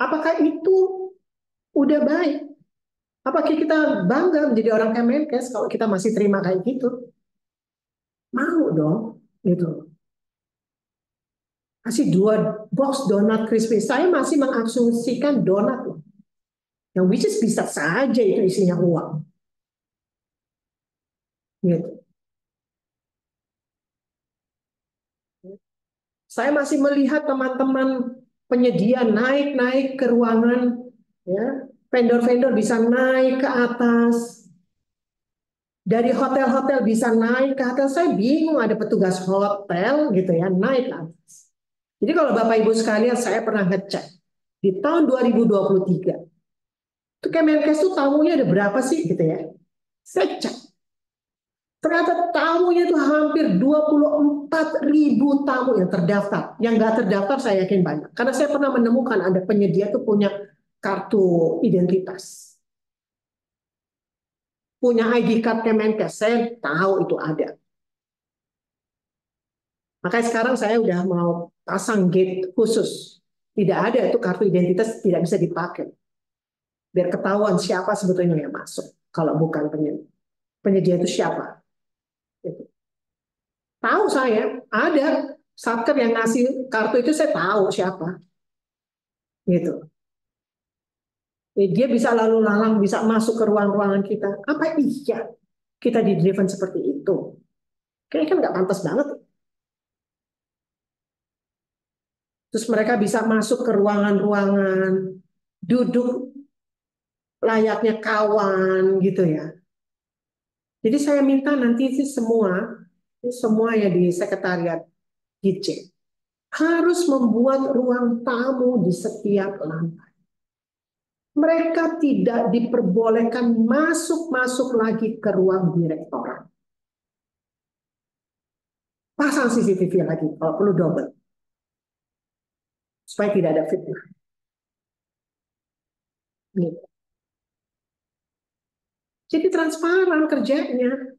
Apakah itu udah baik? Apakah kita bangga menjadi orang Kemenkes kalau kita masih terima kayak gitu? Mau dong, gitu. Kasih 2 box donat crispy. Saya masih mengasumsikan donat loh. Yang which is bisa saja itu isinya uang. Gitu. Saya masih melihat teman-teman penyedia naik-naik ke ruangan, ya. Vendor-vendor bisa naik ke atas. Dari hotel-hotel bisa naik ke atas. Saya bingung ada petugas hotel gitu ya naik ke atas. Jadi kalau Bapak Ibu sekalian, saya pernah ngecek di tahun 2023 itu Kemenkes tuh tamunya ada berapa sih gitu ya. Saya cek. Ternyata tamunya itu hampir 24.000 tamu yang terdaftar. Yang nggak terdaftar saya yakin banyak. Karena saya pernah menemukan ada penyedia tuh punya kartu identitas. Punya ID card Kemenkes. Saya tahu itu ada. Makanya sekarang saya udah mau pasang gate khusus. Tidak ada itu kartu identitas tidak bisa dipakai. Biar ketahuan siapa sebetulnya yang masuk. Kalau bukan penyedia. Penyedia itu siapa? Gitu. Tahu saya, ada satker yang ngasih kartu itu saya tahu siapa. Gitu. Dia bisa lalu lalang, bisa masuk ke ruang-ruangan kita. Apa iya kita di driven seperti itu? Kayaknya kan nggak pantas banget. Terus mereka bisa masuk ke ruangan-ruangan, duduk layaknya kawan gitu ya. Jadi saya minta nanti sih semua ya di sekretariat GC harus membuat ruang tamu di setiap lantai. Mereka tidak diperbolehkan masuk lagi ke ruang direktorat. Pasang CCTV lagi kalau perlu double. Supaya tidak ada fitnah. Gitu. Jadi transparan kerjanya.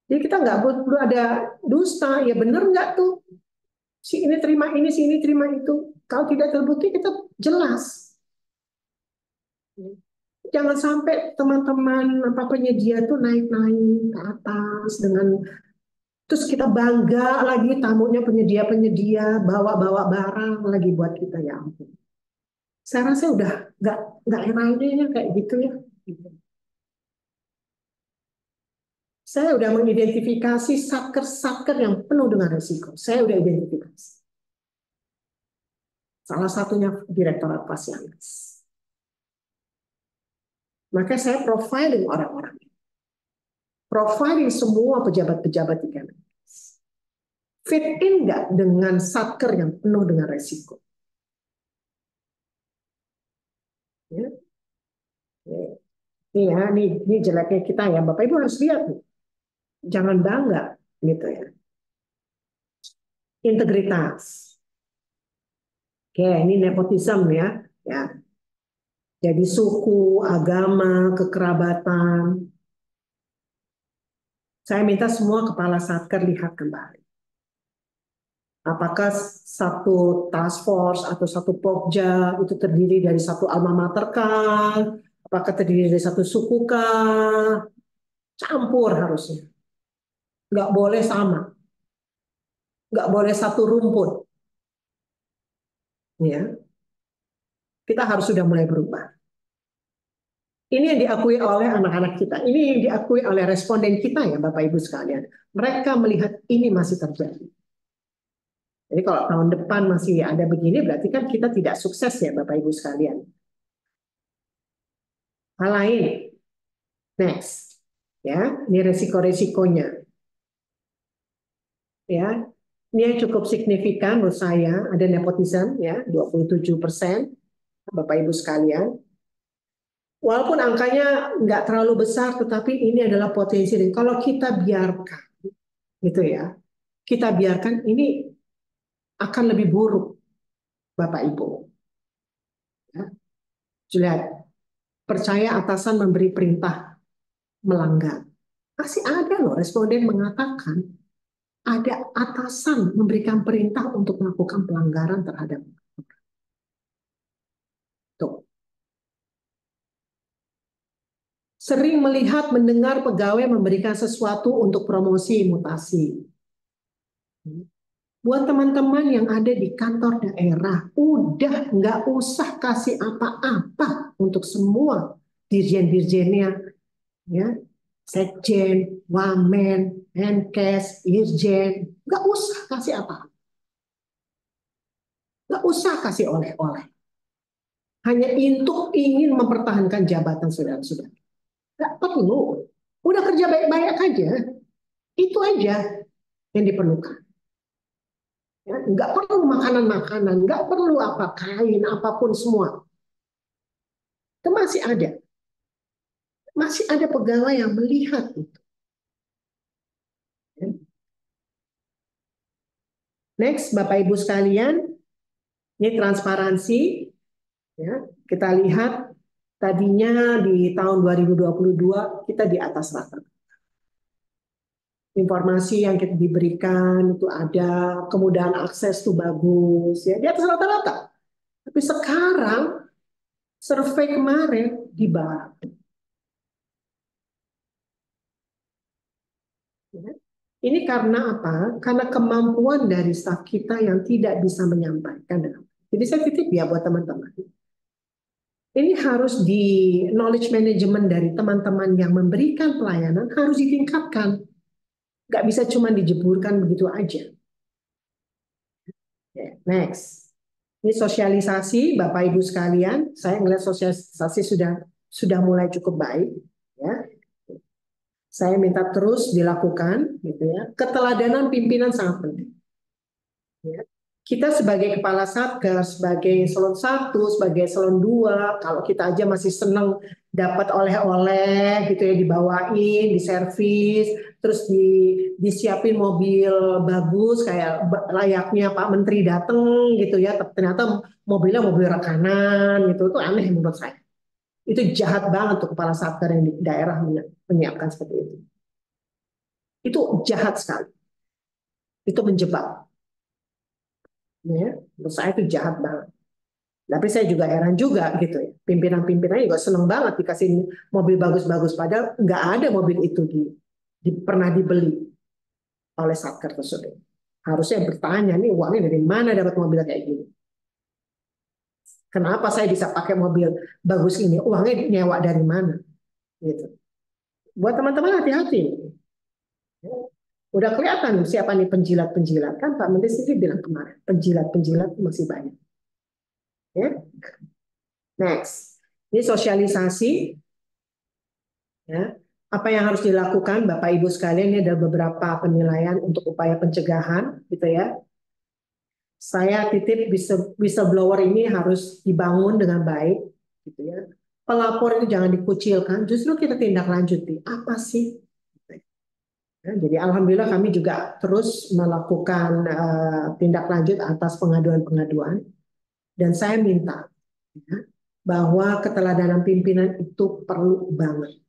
Jadi kita nggak perlu ada dusta. Ya benar nggak tuh? Si ini terima ini, si ini terima itu. Kalau tidak terbukti kita jelas. Jangan sampai teman-teman penyedia tuh naik-naik ke atas dengan terus kita bangga lagi tamunya penyedia-penyedia bawa-bawa barang lagi buat kita ya ampun. Saya rasa udah nggak enaknya kayak gitu ya. Saya udah mengidentifikasi satker-satker yang penuh dengan risiko. Saya udah identifikasi. Salah satunya Direktorat Fasiankes. Maka saya profiling orang-orang. profiling semua pejabat-pejabat di Kemenkes. Fit in nggak dengan satker yang penuh dengan resiko? Ya. Ini ya, ini jeleknya kita ya, Bapak Ibu harus lihat nih. Jangan bangga gitu ya. Integritas. Oke, ini nepotisme ya. Ya. Jadi suku, agama, kekerabatan. Saya minta semua kepala satker lihat kembali. Apakah satu task force atau satu pokja itu terdiri dari satu alma mater kah? Apakah terdiri dari satu suku kah? Campur harusnya. Nggak boleh sama. Nggak boleh satu rumput. Ya. Kita harus sudah mulai berubah. Ini yang diakui oleh anak-anak kita. Ini yang diakui oleh responden kita ya Bapak Ibu sekalian. Mereka melihat ini masih terjadi. Jadi kalau tahun depan masih ada begini berarti kan kita tidak sukses ya Bapak Ibu sekalian. Hal lain. Next. Ya, ini resiko-resikonya. Ya. Ini yang cukup signifikan menurut saya, ada nepotisme ya, 27% Bapak Ibu sekalian. Walaupun angkanya nggak terlalu besar, tetapi ini adalah potensi. Dan kalau kita biarkan, gitu ya, kita biarkan ini akan lebih buruk, Bapak Ibu. Ya. Lihat, percaya atasan memberi perintah melanggar. Masih ada loh responden mengatakan ada atasan memberikan perintah untuk melakukan pelanggaran terhadap. Tuh. Sering melihat, mendengar pegawai memberikan sesuatu untuk promosi mutasi. Buat teman-teman yang ada di kantor daerah, udah nggak usah kasih apa-apa untuk semua dirjen-dirjennya, ya, sekjen, wamen, menkes, irjen, nggak usah kasih apa-apa, nggak usah kasih oleh-oleh. Hanya untuk ingin mempertahankan jabatan saudara-saudara. Nggak perlu, udah kerja baik-baik aja, itu aja yang diperlukan. Ya, nggak perlu makanan-makanan, nggak perlu apa kain, apapun semua. Itu masih ada. Masih ada pegawai yang melihat itu. Next, Bapak Ibu sekalian, ini transparansi. Ya, kita lihat tadinya di tahun 2022 kita di atas rata. Informasi yang kita diberikan itu ada, kemudahan akses itu bagus, ya di atas rata-rata. Tapi sekarang survei kemarin di bawah. Ini karena apa? Karena kemampuan dari staf kita yang tidak bisa menyampaikan. Jadi saya titip ya buat teman-teman. Ini harus di knowledge management dari teman-teman yang memberikan pelayanan harus ditingkatkan. Nggak bisa cuma dijeburkan begitu aja. Next. Ini sosialisasi Bapak Ibu sekalian. Saya melihat sosialisasi sudah mulai cukup baik. Ya. Saya minta terus dilakukan, gitu ya. Keteladanan pimpinan sangat penting. Ya. Kita sebagai kepala satgas, sebagai eselon 1, sebagai eselon 2, kalau kita aja masih senang dapat oleh-oleh, gitu ya, dibawain, diservis, terus disiapin mobil bagus, kayak layaknya Pak Menteri datang, gitu ya. Ternyata mobilnya mobil rekanan, gitu. Itu aneh menurut saya. Itu jahat banget tuh kepala satker yang di daerah menyiapkan seperti itu. Itu jahat sekali. Itu menjebak. Ya, menurut saya itu jahat banget. Tapi saya juga heran juga gitu ya. Pimpinan-pimpinannya juga seneng banget dikasih mobil bagus-bagus. Padahal nggak ada mobil itu pernah dibeli oleh satker tersebut. Harusnya bertanya, nih uangnya dari mana dapat mobil kayak gini? Kenapa saya bisa pakai mobil bagus ini? Uangnya nyewa dari mana? Gitu. Buat teman-teman hati-hati. Udah kelihatan siapa nih penjilat-penjilat. Kan Pak Menteri sendiri bilang kemarin, penjilat-penjilat masih banyak. Ya. Next. Ini sosialisasi. Ya. Apa yang harus dilakukan, Bapak Ibu sekalian, ini ada beberapa penilaian untuk upaya pencegahan, gitu ya. Saya titip whistleblower ini harus dibangun dengan baik, gitu ya. Pelapor itu jangan dikucilkan, justru kita tindak lanjuti. Apa sih? Ya, jadi alhamdulillah kami juga terus melakukan tindak lanjut atas pengaduan-pengaduan. Dan saya minta ya, bahwa keteladanan pimpinan itu perlu banget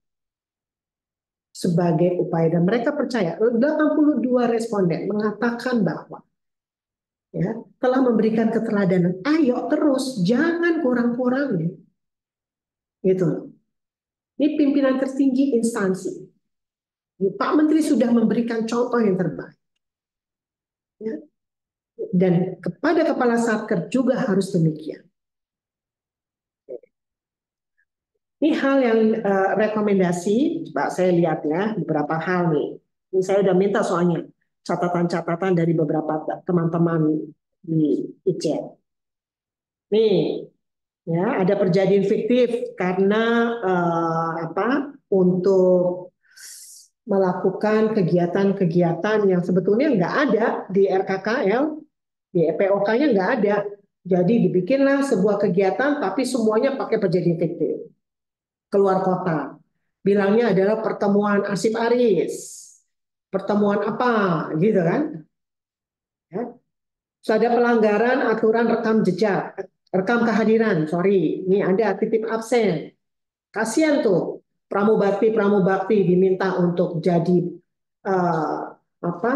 sebagai upaya. Dan mereka percaya, 82 responden mengatakan bahwa ya, telah memberikan keteladanan. Ayo terus, jangan kurang-kurangin. Gitu. Ini pimpinan tertinggi instansi. Pak Menteri sudah memberikan contoh yang terbaik. Ya. Dan kepada Kepala Satker juga harus demikian. Ini hal yang rekomendasi, Pak, saya lihat ya, beberapa hal nih. Ini saya udah minta soalnya catatan-catatan dari beberapa teman-teman di ICEN. Nih, ya, ada perjanjian fiktif karena untuk melakukan kegiatan-kegiatan yang sebetulnya nggak ada di RKKL, di EPOK-nya nggak ada. Jadi dibikinlah sebuah kegiatan, tapi semuanya pakai perjanjian fiktif. Keluar kota. Bilangnya adalah pertemuan arsip Aris. Pertemuan apa, gitu kan. Ya. Ada pelanggaran aturan rekam jejak, rekam kehadiran, sorry. Ini ada titip absen. Kasihan tuh. Pramubakti diminta untuk jadi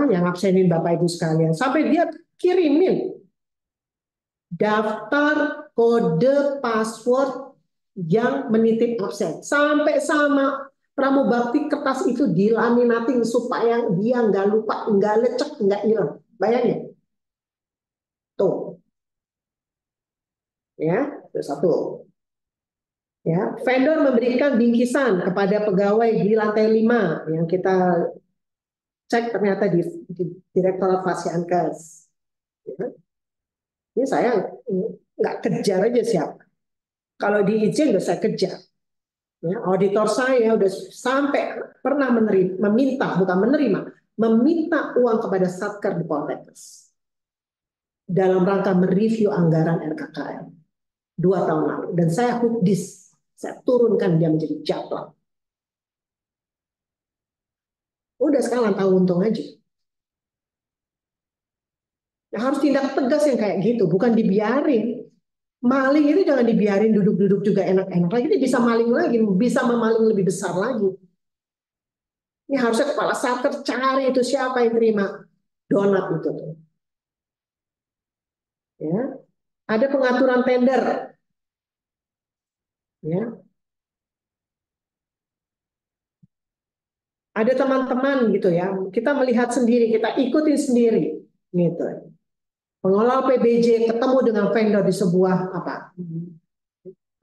yang absenin Bapak Ibu sekalian. Sampai dia kirimin daftar kode password yang menitip absen. Sampai sama pramubakti kertas itu dilaminating supaya dia nggak lupa, nggak lecek, nggak hilang. Bayangin. Tuh. Ya, itu satu. Ya, vendor memberikan bingkisan kepada pegawai di lantai 5 yang kita cek ternyata di Direktorat Fasiankes. Ya. Ini saya nggak kejar aja siapa. Kalau diizin udah saya kejar. Ya, auditor saya udah sampai pernah meminta uang kepada Satker di Poltekkes dalam rangka mereview anggaran RKKL 2 tahun lalu. Dan saya hukdis. Saya turunkan dia menjadi jablang. Udah sekarang tahu untung aja. Nah, harus tindak tegas yang kayak gitu, bukan dibiarin. Maling itu jangan dibiarin duduk-duduk juga enak-enak lagi. Dia bisa maling lagi, bisa memaling lebih besar lagi. Ini harusnya Kepala Satker cari itu siapa yang terima donat itu. Ya. Ada pengaturan tender. Ya. Ada teman-teman gitu ya, kita melihat sendiri, kita ikutin sendiri, gitu. Pengelola PBJ ketemu dengan vendor di sebuah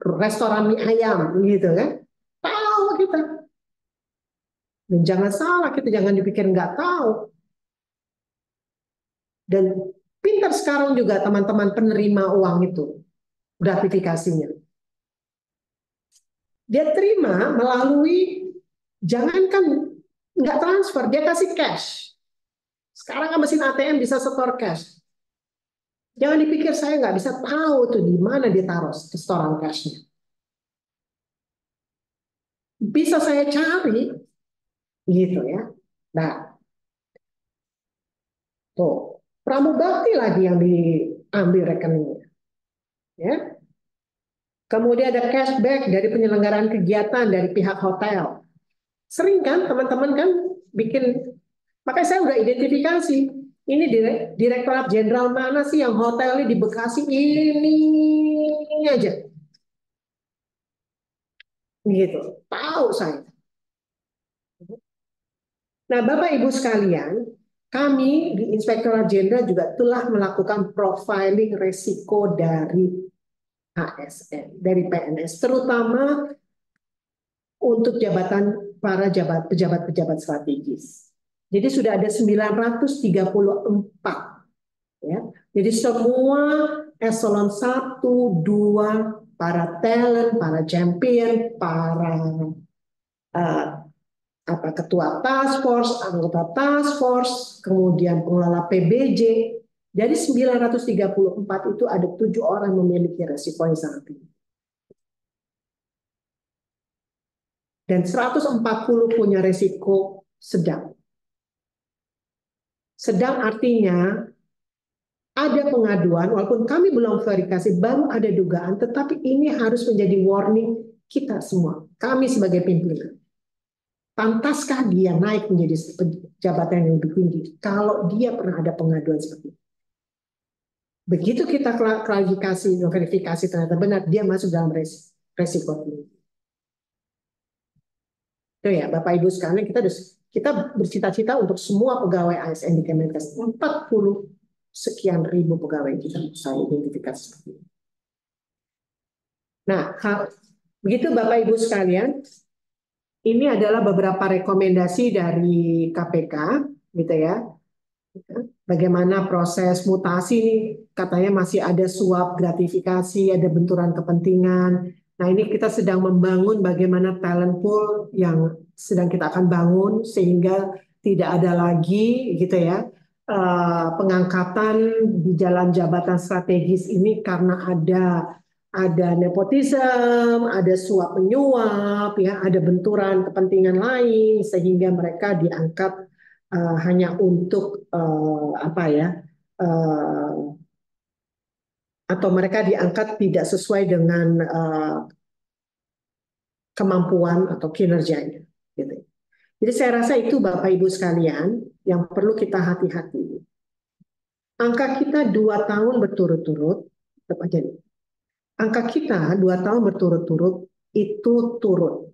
restoran mie ayam, gitu kan? Tahu kita. Dan jangan salah, kita jangan dipikir nggak tahu. Dan pintar sekarang juga teman-teman penerima uang itu, gratifikasinya. Dia terima melalui, jangankan nggak transfer, dia kasih cash. Sekarang kan mesin ATM bisa setor cash. Jangan dipikir saya nggak bisa tahu tuh di mana dia taruh setoran cashnya. Bisa saya cari, gitu ya. Nah, tuh pramubakti lagi yang diambil rekeningnya. Ya. Kemudian ada cashback dari penyelenggaraan kegiatan dari pihak hotel. Sering kan teman-teman kan bikin, makanya saya udah identifikasi. Ini Direktorat Jenderal mana sih yang hotelnya di Bekasi ini aja. Gitu. Tahu saya. Nah, Bapak Ibu sekalian, kami di Inspektorat Jenderal juga telah melakukan profiling resiko dari ASN, dari PNS, terutama untuk para pejabat-pejabat strategis. Jadi sudah ada 934. Ya. Jadi semua eselon 1, 2, para talent, para champion, para apa ketua task force, anggota task force, kemudian pengelola PBJ. Dari 934 itu ada 7 orang memiliki resiko yang sangat tinggi. Dan 140 punya resiko sedang. Sedang artinya ada pengaduan, walaupun kami belum verifikasi, baru ada dugaan, tetapi ini harus menjadi warning kita semua, kami sebagai pimpinan. Pantaskah dia naik menjadi jabatan yang lebih tinggi kalau dia pernah ada pengaduan seperti itu? Begitu kita klarifikasi, verifikasi ternyata benar, dia masuk dalam resiko tinggi. Itu ya, Bapak Ibu sekalian, kita bercita-cita untuk semua pegawai ASN di Kemenkes, 40 sekian ribu pegawai kita saya identifikasi seperti itu. Nah, begitu Bapak Ibu sekalian, ini adalah beberapa rekomendasi dari KPK, gitu ya. Bagaimana proses mutasi nih, katanya masih ada suap gratifikasi, ada benturan kepentingan. Nah, ini kita sedang membangun bagaimana talent pool yang sedang kita akan bangun sehingga tidak ada lagi gitu ya pengangkatan di jalan jabatan strategis ini karena ada nepotisme, ada suap menyuap, ya, ada benturan kepentingan lain sehingga mereka diangkat hanya untuk apa ya, atau mereka diangkat tidak sesuai dengan kemampuan atau kinerjanya. Gitu. Jadi saya rasa itu Bapak Ibu sekalian yang perlu kita hati-hati. Angka kita 2 tahun berturut-turut, tetap aja nih. Angka kita 2 tahun berturut-turut itu turun.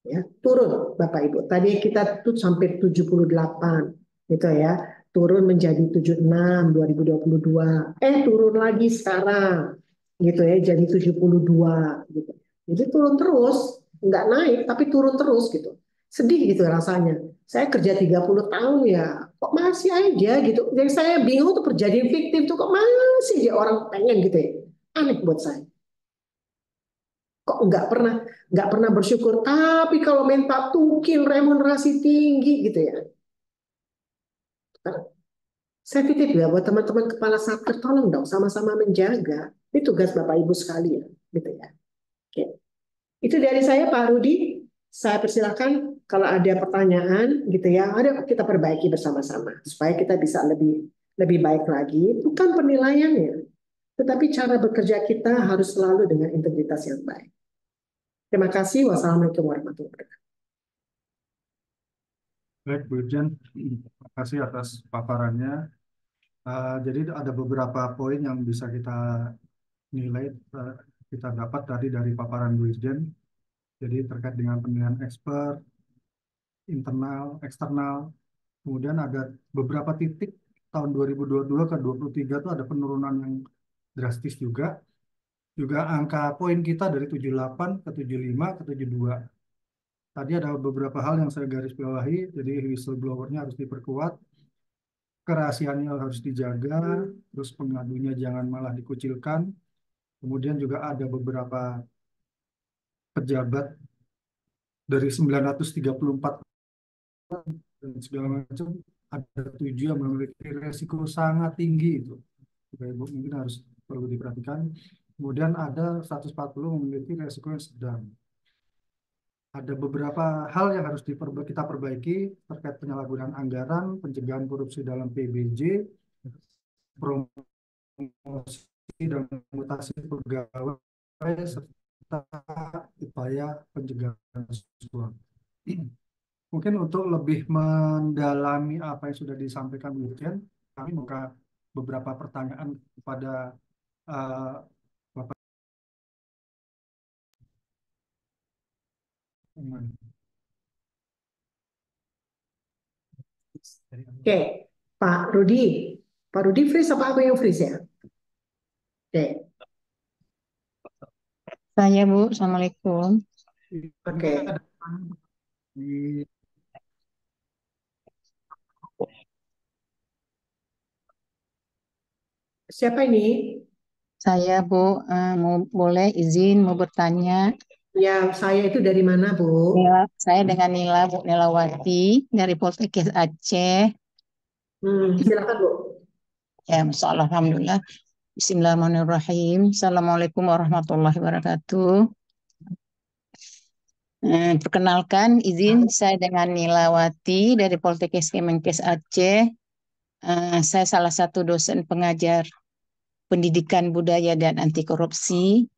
Ya, turun Bapak Ibu. Tadi kita tuh hampir 78 gitu ya. Turun menjadi 76 2022. Turun lagi sekarang gitu ya jadi 72 gitu. Jadi turun terus, nggak naik tapi turun terus gitu. Sedih gitu rasanya. Saya kerja 30 tahun ya, kok masih aja gitu. Yang saya bingung tuh perjanjian fiktif tuh kok masih aja orang pengen gitu ya. Aneh buat saya. Kok nggak pernah bersyukur, tapi kalau minta tukin remunerasi tinggi gitu ya. Saya titip ya buat teman-teman kepala satker, tolong dong sama-sama menjaga. Ini tugas Bapak Ibu sekalian, gitu ya. Oke. Itu dari saya Pak Rudi. Saya persilakan kalau ada pertanyaan gitu ya, ada kita perbaiki bersama-sama supaya kita bisa lebih lebih baik lagi. Bukan penilaiannya, tetapi cara bekerja kita harus selalu dengan integritas yang baik. Terima kasih. Wassalamualaikum warahmatullahi wabarakatuh. Baik, Bu Irjen, terima kasih atas paparannya. Jadi ada beberapa poin yang bisa kita nilai, kita dapat tadi dari paparan Bu Irjen. Jadi terkait dengan penilaian expert, internal, eksternal. Kemudian ada beberapa titik tahun 2022 ke 2023 itu ada penurunan yang drastis juga. Juga angka poin kita dari 78 ke 75 ke 72. Tadi ada beberapa hal yang saya garis bawahi, jadi whistleblower-nya harus diperkuat, kerahasiaannya harus dijaga, terus pengadunya jangan malah dikucilkan. Kemudian juga ada beberapa pejabat dari 934 dan segala macam, ada 7 yang memiliki resiko sangat tinggi itu. Mungkin harus perlu diperhatikan. Kemudian ada 140 memiliki resiko yang sedang. Ada beberapa hal yang harus kita perbaiki terkait penyalahgunaan anggaran, pencegahan korupsi dalam PBJ, promosi dan mutasi pegawai, serta upaya pencegahan suap. Mungkin untuk lebih mendalami apa yang sudah disampaikan Dirjen, kami membuka beberapa pertanyaan kepada Bapak. Oke, Pak Rudi. Pak Rudi freeze apa aku yang freeze ya? Oke. Saya Bu, Assalamualaikum. Oke. Siapa ini? Saya Bu, boleh izin mau bertanya? Ya, saya itu dari mana, Bu? Saya dengan Nila, Bu Nilawati dari Poltekkes Aceh. Silakan, Bu. Ya, Masya Allah, Alhamdulillah. Bismillahirrahmanirrahim. Assalamualaikum warahmatullahi wabarakatuh. Perkenalkan, izin saya dengan Nilawati dari Poltekkes Kemenkes Aceh. Saya salah satu dosen pengajar pendidikan budaya dan anti korupsi.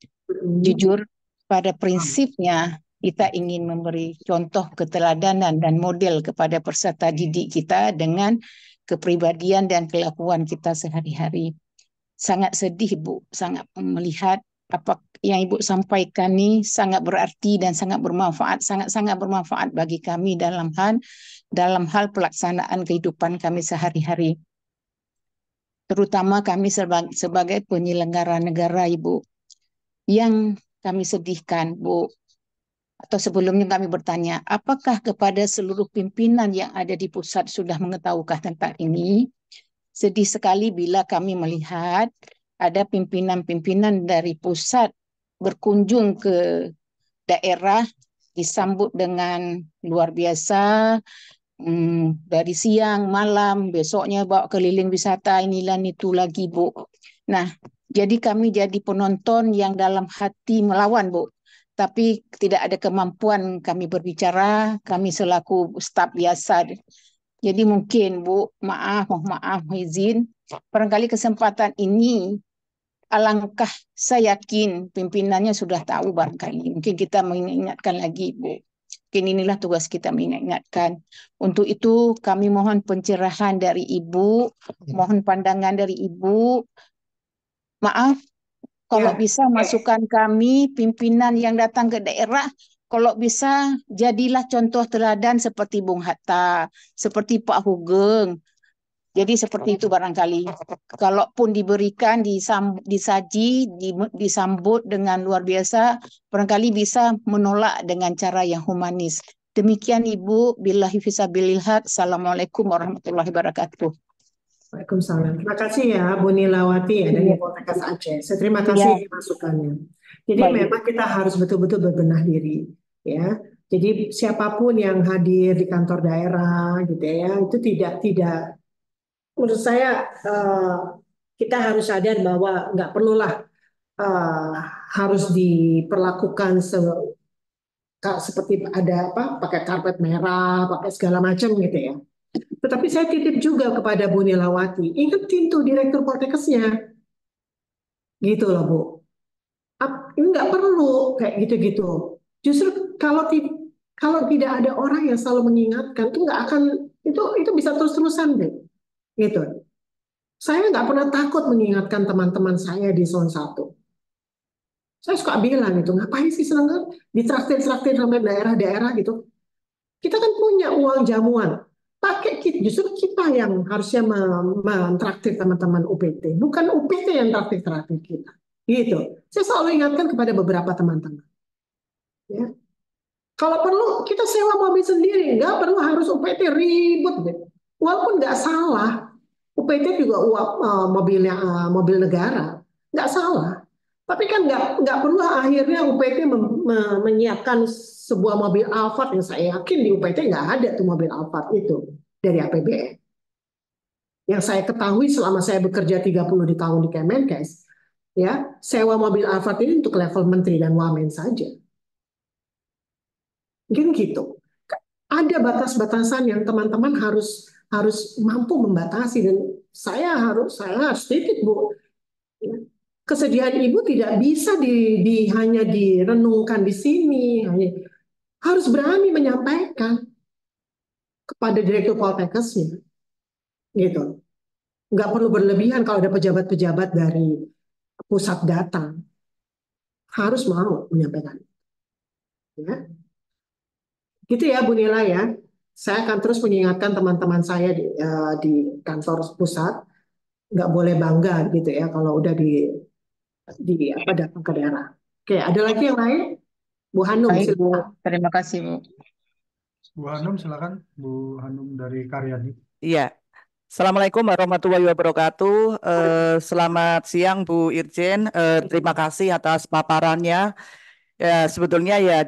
Jujur, pada prinsipnya kita ingin memberi contoh keteladanan dan model kepada peserta didik kita dengan kepribadian dan kelakuan kita sehari-hari. Sangat sedih, Bu, sangat melihat apa yang Ibu sampaikan ini sangat berarti dan sangat bermanfaat, sangat-sangat bermanfaat bagi kami dalam hal pelaksanaan kehidupan kami sehari-hari. Terutama kami sebagai penyelenggara negara, Ibu. Yang kami sedihkan, Bu, atau sebelumnya kami bertanya, apakah kepada seluruh pimpinan yang ada di pusat sudah mengetahui tentang ini? Sedih sekali bila kami melihat ada pimpinan-pimpinan dari pusat berkunjung ke daerah disambut dengan luar biasa, dari siang, malam, besoknya bawa keliling wisata, inilah itu lagi, Bu. Nah, jadi kami jadi penonton yang dalam hati melawan, Bu. Tapi tidak ada kemampuan kami berbicara, kami selaku staf biasa. Jadi mungkin, Bu, mohon maaf, izin. Barangkali kesempatan ini, alangkah saya yakin pimpinannya sudah tahu barangkali. Mungkin kita mengingatkan lagi, Bu. Mungkin inilah tugas kita mengingatkan. Untuk itu kami mohon pencerahan dari Ibu, mohon pandangan dari Ibu. Maaf, kalau Ya, bisa masukan kami, pimpinan yang datang ke daerah, kalau bisa jadilah contoh teladan seperti Bung Hatta, seperti Pak Hugeng. Jadi seperti itu barangkali. Kalaupun diberikan, disaji, disambut dengan luar biasa, barangkali bisa menolak dengan cara yang humanis. Demikian Ibu, billahi fisabilil haq. Assalamualaikum warahmatullahi wabarakatuh. Waalaikumsalam. Terima kasih ya, Bu Nilawati ya dari Iya, Poltekkes Aceh. Terima iya, kasih masukannya. Jadi baik. memang kita harus betul-betul berbenah diri, ya. Jadi siapapun yang hadir di kantor daerah, gitu ya, itu tidak. Menurut saya kita harus sadar bahwa nggak perlulah eh, harus diperlakukan seperti ada apa, pakai karpet merah, pakai segala macam gitu ya. Tetapi saya titip juga kepada Bu Nilawati, ingetin tuh direktur Poltekkesnya, gitu loh Bu. Ini nggak perlu kayak gitu-gitu. Justru kalau tidak ada orang yang selalu mengingatkan, tuh nggak akan itu bisa terus-terusan deh, gitu. Saya nggak pernah takut mengingatkan teman-teman saya di zona 1. Saya suka bilang itu, ngapain sih seneng kan ditraktir-traktir sampai daerah-daerah gitu. Kita kan punya uang jamuan. Pakai kita, justru kita yang harusnya mentraktir teman-teman UPT, bukan UPT yang traktir-traktir kita. Gitu. Saya selalu ingatkan kepada beberapa teman-teman. Ya. Kalau perlu kita sewa mobil sendiri, nggak perlu harus UPT ribut. Gitu. Walaupun nggak salah, UPT juga mobil negara, nggak salah. Tapi kan nggak perlu akhirnya UPT menyiapkan sebuah mobil Alphard yang saya yakin di UPT nggak ada tuh mobil Alphard itu dari APBN. Yang saya ketahui selama saya bekerja 30 di tahun di Kemenkes, ya sewa mobil Alphard ini untuk level menteri dan wamen saja. Mungkin gitu. Ada batas-batasan yang teman-teman harus harus mampu membatasi dan saya harus titik Bu. Ya. Kesedihan ibu tidak bisa hanya direnungkan di sini, harus berani menyampaikan kepada direktur Poltekkesnya, gitu. Nggak perlu berlebihan kalau ada pejabat-pejabat dari pusat datang, harus mau menyampaikan. Ya. Gitu ya Bu Nila ya. Saya akan terus mengingatkan teman-teman saya di kantor pusat, nggak boleh bangga gitu ya kalau udah di apa datang ke daerah. Oke, ada lagi yang lain? Bu Hanum, Baik, Bu. silakan. Terima kasih, Bu. Bu Hanum silakan, Bu Hanum dari Karyadi. Iya. Assalamualaikum warahmatullahi wabarakatuh. Selamat siang Bu Irjen. Terima kasih atas paparannya. Ya, sebetulnya ya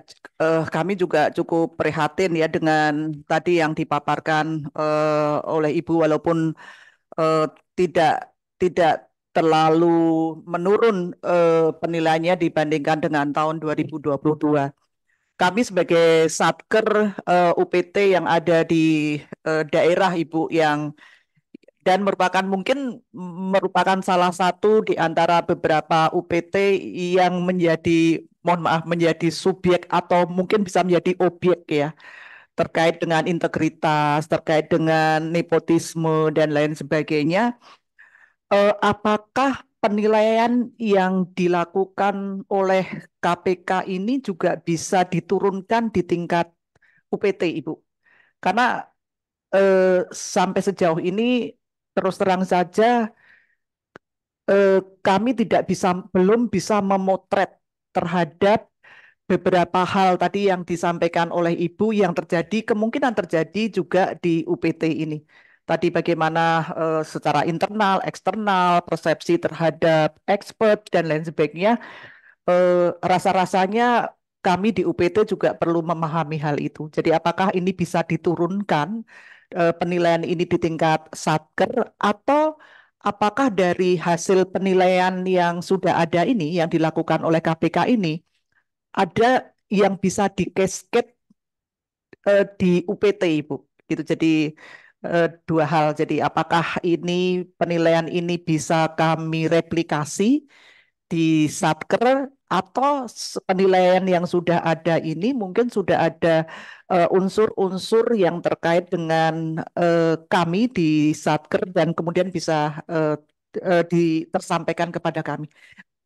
kami juga cukup prihatin ya dengan tadi yang dipaparkan oleh Ibu, walaupun eh, tidak tidak terlalu menurun penilaiannya dibandingkan dengan tahun 2022. Kami sebagai Satker UPT yang ada di daerah Ibu, yang dan merupakan salah satu di antara beberapa UPT yang mohon maaf, menjadi subjek atau mungkin bisa menjadi objek ya, terkait dengan integritas, terkait dengan nepotisme dan lain sebagainya. Apakah penilaian yang dilakukan oleh KPK ini juga bisa diturunkan di tingkat UPT, Ibu? Karena sampai sejauh ini terus terang saja kami belum bisa memotret terhadap beberapa hal tadi yang disampaikan oleh Ibu yang kemungkinan terjadi juga di UPT ini. Tadi bagaimana secara internal, eksternal, persepsi terhadap expert dan lain sebagainya. Rasa-rasanya kami di UPT juga perlu memahami hal itu. Jadi apakah ini bisa diturunkan penilaian ini di tingkat Satker, atau apakah dari hasil penilaian yang sudah ada ini yang dilakukan oleh KPK ini ada yang bisa di-cascade di UPT, Ibu? Gitu. Jadi dua hal. Jadi apakah penilaian ini bisa kami replikasi di Satker, atau penilaian yang sudah ada ini mungkin sudah ada unsur-unsur yang terkait dengan kami di Satker dan kemudian bisa tersampaikan kepada kami.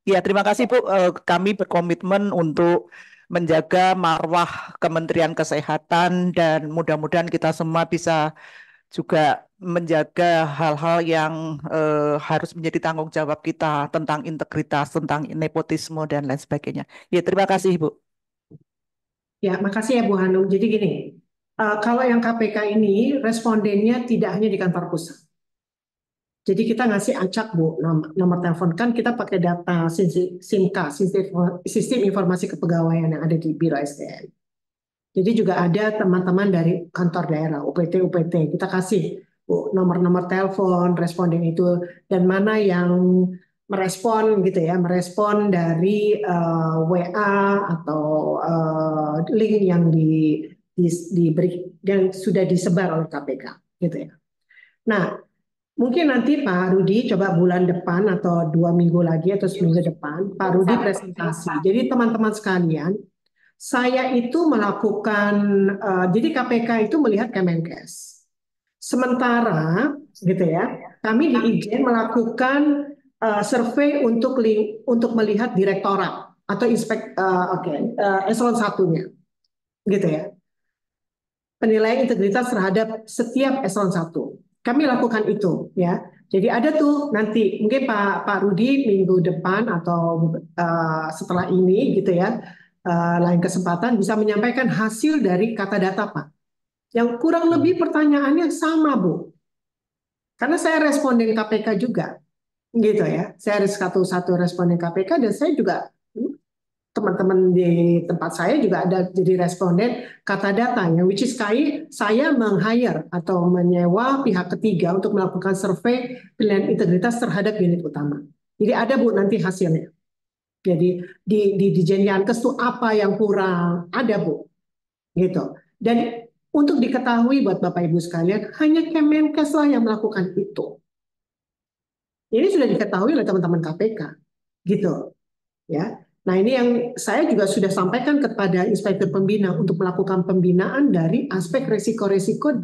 Ya, terima kasih Bu. Kami berkomitmen untuk menjaga marwah Kementerian Kesehatan dan mudah-mudahan kita semua bisa juga menjaga hal-hal yang harus menjadi tanggung jawab kita tentang integritas, tentang nepotisme dan lain sebagainya. Ya, terima kasih Ibu. Ya, makasih ya Bu Hanum. Jadi gini, kalau yang KPK ini respondennya tidak hanya di kantor pusat. Jadi kita ngasih acak Bu, nomor telepon, kan kita pakai data SIMKA, Sistem Informasi Kepegawaian yang ada di Biro SDM. Jadi juga ada teman-teman dari kantor daerah, UPT, kita kasih Bu, nomor-nomor telepon responden itu, dan mana yang merespon gitu ya, merespon dari WA atau link yang diberi dan sudah disebar oleh KPK gitu ya. Nah, mungkin nanti Pak Rudi coba bulan depan atau 2 minggu lagi atau seminggu depan Pak Rudi presentasi. Jadi teman-teman sekalian, saya itu melakukan, jadi KPK itu melihat Kemenkes. Sementara gitu ya, kami di Ijen melakukan survei untuk melihat direktorat atau eselon satunya, gitu ya. Penilaian integritas terhadap setiap eselon 1. Kami lakukan itu ya. Jadi ada tuh nanti mungkin Pak Rudi minggu depan atau setelah ini gitu ya, lain kesempatan bisa menyampaikan hasil dari kata data Pak. Yang kurang lebih pertanyaannya sama Bu. Karena saya responden KPK juga, gitu ya. Saya satu responden KPK dan saya juga teman-teman di tempat saya juga ada jadi responden kata data yang which is saya meng-hire atau menyewa pihak ketiga untuk melakukan survei penilaian integritas terhadap unit utama. Jadi ada Bu nanti hasilnya. Jadi di Dijen Yankes itu apa yang kurang, ada Bu. Gitu. Dan untuk diketahui buat Bapak Ibu sekalian, hanya Kemenkes lah yang melakukan itu. Ini sudah diketahui oleh teman-teman KPK, gitu. Ya. Nah, ini yang saya juga sudah sampaikan kepada Inspektur Pembina untuk melakukan pembinaan dari aspek resiko-resiko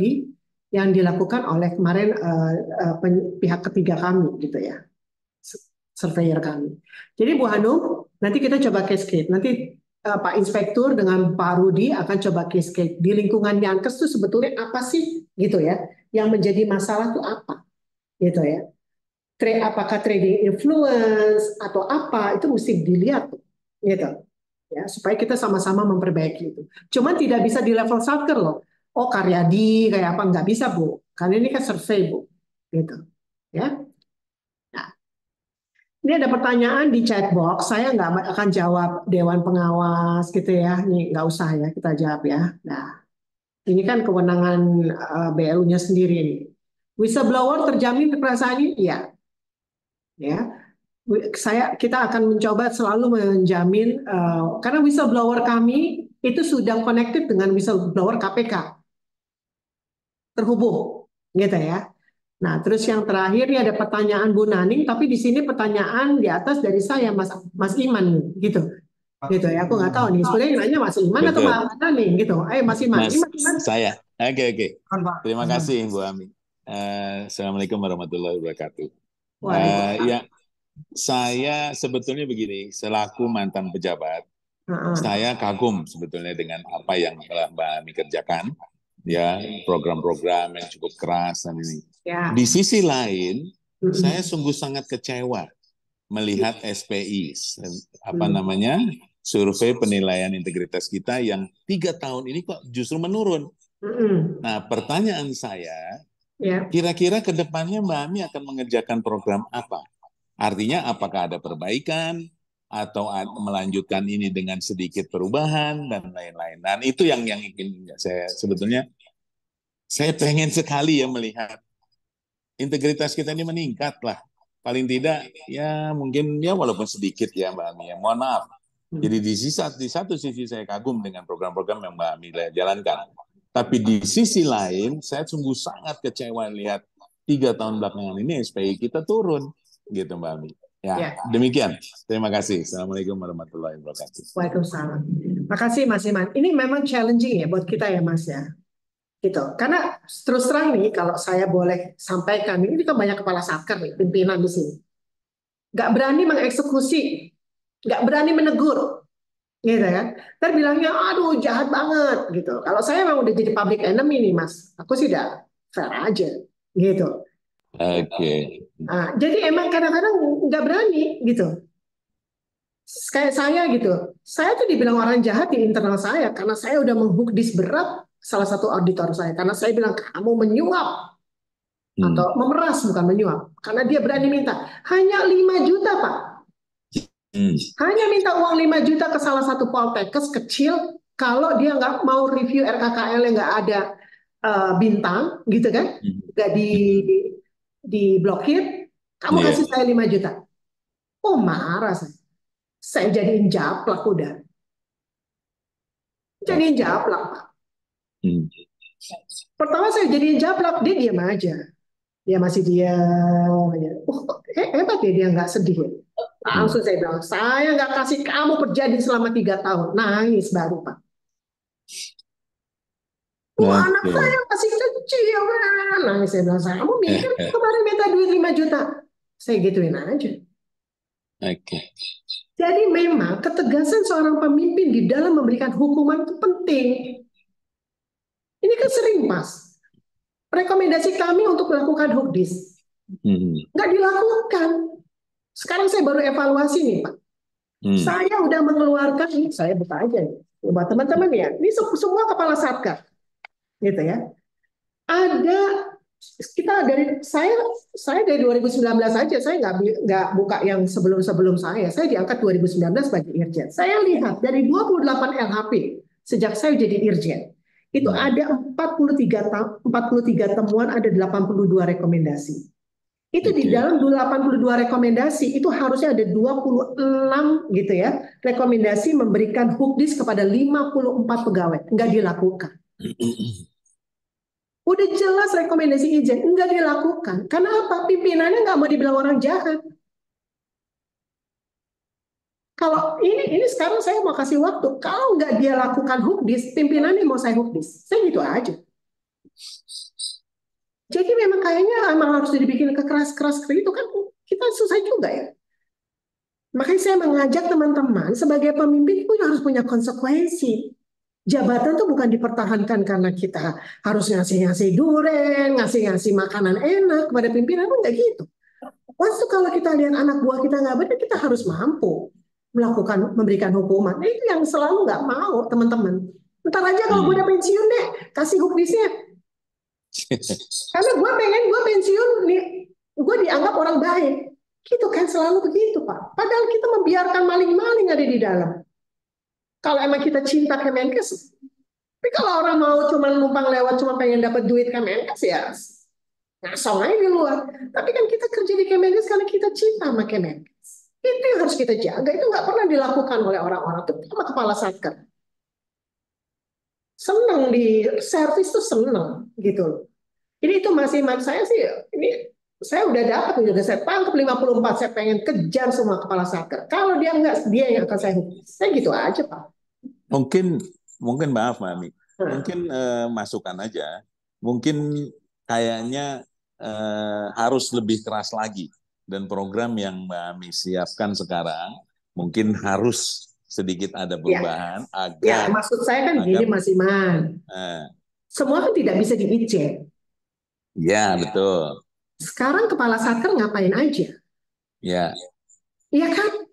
yang dilakukan oleh kemarin pihak ketiga kami, gitu ya, surveyor kami. Jadi Bu Hanum, nanti kita coba cascade. Nanti Pak Inspektur dengan Pak Rudi akan coba cascade di lingkungan Yankes itu sebetulnya apa sih, gitu ya, yang menjadi masalah itu apa, gitu ya. Apakah trading influence atau apa itu mesti dilihat, gitu ya, supaya kita sama-sama memperbaiki itu. Cuman tidak bisa di level Satker loh. Oh Karyadi kayak apa, nggak bisa Bu, karena ini kan survei Bu, gitu ya. Ini ada pertanyaan di chat box. Saya nggak akan jawab Dewan Pengawas gitu ya. Nih nggak usah ya kita jawab ya. Nah, ini kan kewenangan BLU-nya sendiri nih. Whistleblower terjamin keperasaannya? Iya. Ya. Kita akan mencoba selalu menjamin karena whistleblower kami itu sudah connected dengan whistleblower KPK, terhubung, gitu ya. Nah, terus yang terakhir nih ada pertanyaan Bu Naning, tapi di sini pertanyaan di atas dari saya, Mas Iman, gitu ya. Aku nggak tahu nih, sebenarnya yang nanya Mas Iman atau Betul. Mas Naning, gitu. Ayo Mas Iman, Mas, ini Mas Iman. saya. Oke. Kan, Pak. Terima kasih Bu Ami. Assalamualaikum warahmatullahi wabarakatuh. Waalaikumsalam. Ya, saya sebetulnya begini, selaku mantan pejabat, saya kagum sebetulnya dengan apa yang telah Mbak Ami kerjakan, ya, program-program yang cukup keras dan ini. Ya. Di sisi lain, saya sungguh sangat kecewa melihat SPI, survei penilaian integritas kita yang 3 tahun ini kok justru menurun. Nah, pertanyaan saya, kira-kira ke depannya Mbak Ami akan mengerjakan program apa? Artinya apakah ada perbaikan atau melanjutkan ini dengan sedikit perubahan dan lain-lain. Dan itu yang ingin saya sebetulnya saya pengen sekali ya melihat integritas kita ini meningkat lah. Paling tidak ya mungkin ya walaupun sedikit ya Mbak Ami ya. Mohon maaf. Jadi di satu sisi saya kagum dengan program-program yang Mbak Ami jalankan. Tapi di sisi lain saya sungguh sangat kecewa lihat 3 tahun belakangan ini SPI kita turun. Gitu Mbak Ami. Ya, demikian. Terima kasih. Assalamualaikum warahmatullahi wabarakatuh. Waalaikumsalam. Makasih Mas Iman. Ini memang challenging ya buat kita ya Mas ya. Gitu. Karena terus terang nih kalau saya boleh sampaikan, ini kan banyak kepala satker nih, pimpinan di sini. Nggak berani mengeksekusi, nggak berani menegur. Gitu kan. Ntar bilangnya, aduh jahat banget. Gitu. Kalau saya memang udah jadi public enemy nih Mas. Aku sih udah fair aja. Gitu. Oke. Nah, jadi emang kadang-kadang nggak berani gitu. Kayak saya gitu. Saya tuh dibilang orang jahat di internal saya karena saya udah menghukdis berat salah satu auditor saya karena saya bilang kamu menyuap atau memeras bukan menyuap karena dia berani minta hanya 5 juta Pak. Hanya minta uang 5 juta ke salah satu poltekkes kecil kalau dia nggak mau review RKKL yang nggak ada bintang gitu kan, nggak diblokir, kamu kasih saya 5 juta. Oh marah saya jadiin japlak udah. Jadiin japlak Pak. Pertama saya jadiin japlak, dia diam aja. Dia masih diam aja. Hebat ya dia nggak sedih ya. Langsung saya bilang, saya nggak kasih kamu perjadi selama 3 tahun. Nangis baru Pak. Anak saya masih kecil. Nangis saya bilang, kamu mikir kemarin minta duit 5 juta. Saya gituin aja. Jadi memang ketegasan seorang pemimpin di dalam memberikan hukuman itu penting. Ini kan sering Mas. Rekomendasi kami untuk melakukan hukdis. Nggak dilakukan. Sekarang saya baru evaluasi nih Pak. Saya udah mengeluarkan, ini saya buka aja nih. Buat teman-teman ya, ini semua kepala satker. Gitu ya. Saya dari 2019 aja, saya nggak buka yang sebelum saya diangkat 2019 sebagai Irjen. Saya lihat dari 28 LHP sejak saya jadi Irjen, itu ada 43 temuan, ada 82 rekomendasi. Itu di dalam 82 rekomendasi itu harusnya ada 26 gitu ya, rekomendasi memberikan hukdis kepada 54 pegawai, nggak dilakukan. Udah jelas rekomendasi izin, enggak dilakukan. Karena apa? Pimpinannya nggak mau dibilang orang jahat. Kalau ini sekarang saya mau kasih waktu. Kalau nggak dia lakukan hukdis, pimpinannya mau saya hukdis. Saya gitu aja. Jadi memang kayaknya emang harus dibikin keras-keras itu kan kita susah juga ya. Makanya saya mengajak teman-teman sebagai pemimpin itu harus punya konsekuensi. Jabatan tuh bukan dipertahankan karena kita harus ngasih-ngasih duren, ngasih-ngasih makanan enak kepada pimpinan, enggak gitu. Waktu kalau kita lihat anak buah kita nggak benar, kita harus mampu memberikan hukuman. Nah, itu yang selalu nggak mau teman-teman. Ntar aja kalau gue udah pensiun deh, kasih hukdisnya. Karena gue pengen gue pensiun nih, gue dianggap orang baik. Gitu kan, selalu begitu, Pak. Padahal kita membiarkan maling-maling ada di dalam. Kalau emang kita cinta Kemenkes, tapi kalau orang mau cuma numpang lewat, cuma pengen dapat duit Kemenkes, ya ngasong aja di luar. Tapi kan kita kerja di Kemenkes karena kita cinta sama Kemenkes. Itu yang harus kita jaga. Itu nggak pernah dilakukan oleh orang-orang, terutama kepala satker. Senang di servis tuh senang gitu loh. Ini itu masih saya sih, ini saya udah dapat juga, saya tangkap 54, saya pengen kejar semua kepala satker. Kalau dia enggak, dia yang akan saya hukum. Saya gitu aja, Pak. Mungkin maaf, Mami. Mungkin masukan aja. Mungkin kayaknya harus lebih keras lagi. Dan program yang Mbak Ami siapkan sekarang mungkin harus sedikit ada perubahan agar. Ya, maksud saya kan gini, Mas Iman. Semua kan tidak bisa di-eject. Ya, betul. Sekarang kepala satker ngapain aja? Ya. Iya kan?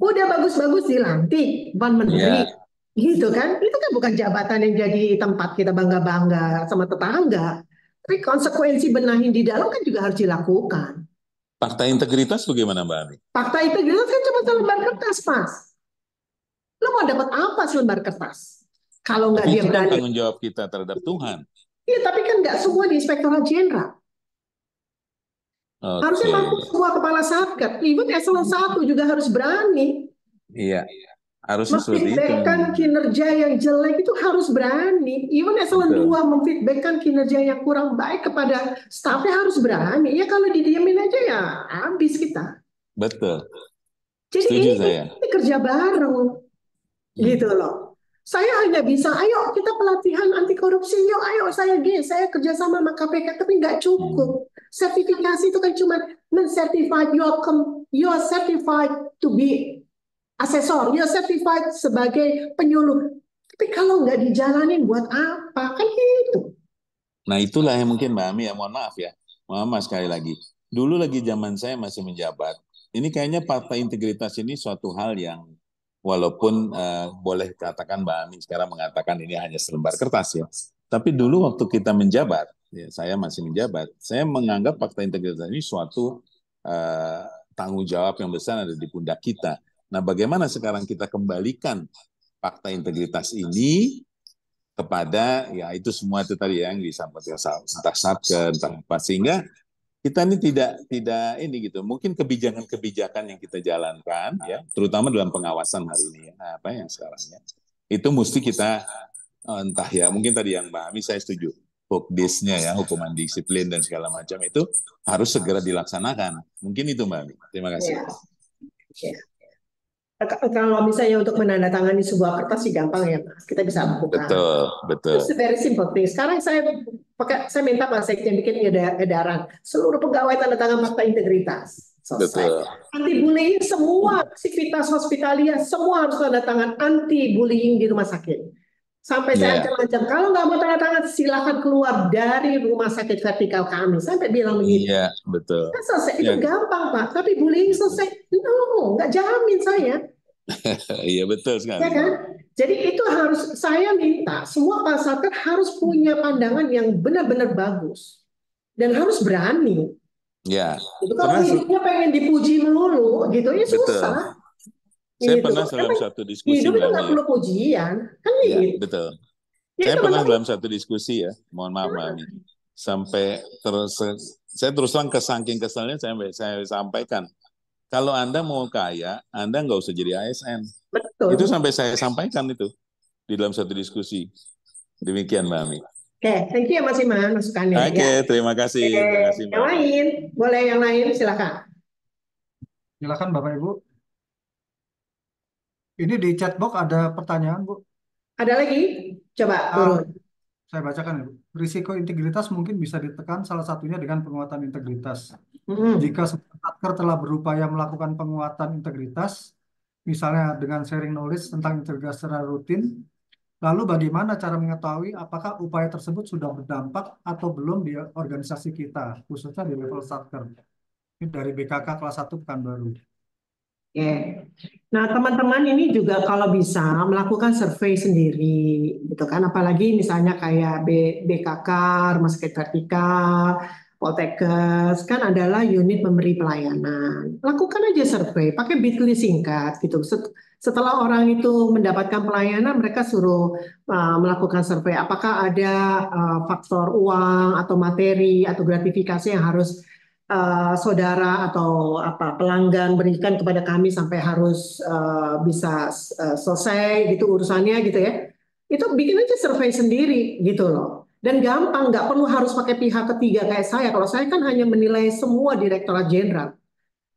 Udah bagus-bagus dilantik, Ban Menteri. Gitu kan? Itu kan bukan jabatan yang jadi tempat kita bangga-bangga sama tetangga. Tapi konsekuensi benahin di dalam kan juga harus dilakukan. Fakta integritas bagaimana, Mbak Ami? Fakta integritas kan cuma selembar kertas, Mas. Lo mau dapat apa selembar kertas? Kalau nggak dia berani. Tanggung jawab kita terhadap Tuhan. Iya, tapi kan nggak semua di Inspektorat Jenderal. Harusnya mampu semua kepala satker. Even eselon 1 juga harus berani. Iya, harusnya seperti itu. Memfeedbackkan kinerja yang jelek itu harus berani. Even eselon 2 memfeedbackkan kinerja yang kurang baik kepada stafnya harus berani. Ya kalau didiemin aja ya habis kita. Betul. Jadi ini kerja bareng. Gitu loh. Saya hanya bisa, ayo kita pelatihan anti korupsi, yuk ayo saya kerjasama sama KPK, tapi nggak cukup. Sertifikasi itu kan cuma men-certified, you're certified to be asesor, you're certified sebagai penyuluh. Tapi kalau nggak dijalanin buat apa? Kan gitu. Nah itulah yang mungkin Mbak Ami, ya mohon maaf ya. Mohon maaf sekali lagi. Dulu lagi zaman saya masih menjabat, ini kayaknya fakta integritas ini suatu hal yang walaupun boleh katakan Mbak Ami sekarang mengatakan ini hanya selembar kertas ya. Tapi dulu waktu kita menjabat, ya, saya masih menjabat, saya menganggap fakta integritas ini suatu tanggung jawab yang besar ada di pundak kita. Nah bagaimana sekarang kita kembalikan fakta integritas ini kepada ya itu semua itu tadi yang disampaikan entah satker, entah apa, sehingga kita ini tidak ini gitu. Mungkin kebijakan-kebijakan yang kita jalankan ya, terutama dalam pengawasan hari ini ya, apa yang sekarang ya. Itu mesti kita entah ya, mungkin tadi yang Mbak Ami saya setuju. Hukdisnya ya, hukuman disiplin dan segala macam itu harus segera dilaksanakan. Mungkin itu Mbak Ami. Terima kasih. Ya. Kalau misalnya untuk menandatangani sebuah kertas sih gampang ya, Mas. Kita bisa buka. Betul. Itu very simple thing. Sekarang saya minta Pak Sekjen bikin edaran. Seluruh pegawai tanda tangan fakta integritas. Selesai. Anti bullying, semua aktivitas hospitalia, semua harus tanda tangan anti bullying di rumah sakit. Sampai saya ancam-ancam, kalau nggak mau tanda tangan, silakan keluar dari rumah sakit vertikal kami. Sampai bilang begitu. Iya, betul. Kan selesai, itu gampang Pak. Tapi bullying selesai, no, nggak jamin saya. Iya betul sekali. Ya kan? Jadi itu harus, saya minta semua Pak Satker harus punya pandangan yang benar-benar bagus. Dan harus berani. Ya. Itu kalau hidupnya pengen dipuji melulu, gitu ya susah. Saya pernah dalam satu diskusi. Hidup itu nggak perlu pujian. Kan gitu. Betul. Saya pernah dalam satu diskusi ya, mohon maaf Mami. Sampai saya terus terang saking keselnya saya sampaikan. Kalau Anda mau kaya, Anda nggak usah jadi ASN. Betul. Itu sampai saya sampaikan itu di dalam satu diskusi. Demikian Mbak Ami. Oke, thank you ya Mas Iman masukannya. Oke, terima kasih. Terima kasih Mbak. Yang lain, boleh yang lain silakan. Silakan Bapak Ibu. Ini di chatbox ada pertanyaan Bu. Ada lagi? Coba turun. Saya bacakan ya Bu. Risiko integritas mungkin bisa ditekan salah satunya dengan penguatan integritas. Jika satker telah berupaya melakukan penguatan integritas, misalnya dengan sharing knowledge tentang integritas secara rutin, lalu bagaimana cara mengetahui apakah upaya tersebut sudah berdampak atau belum di organisasi kita, khususnya di level satker. Ini dari BKK kelas 1 Pekanbaru. Nah, teman-teman ini juga kalau bisa melakukan survei sendiri, gitu kan? Apalagi misalnya kayak BKK, rumah sakit vertikal, Poltekkes kan adalah unit memberi pelayanan. Lakukan aja survei, pakai Bitly singkat gitu. Setelah orang itu mendapatkan pelayanan, mereka suruh melakukan survei. Apakah ada faktor uang atau materi atau gratifikasi yang harus saudara atau pelanggan berikan kepada kami sampai harus bisa selesai gitu urusannya gitu ya. Itu bikin aja survei sendiri gitu loh. Dan gampang, nggak perlu harus pakai pihak ketiga kayak saya. Kalau saya kan hanya menilai semua direktorat jenderal.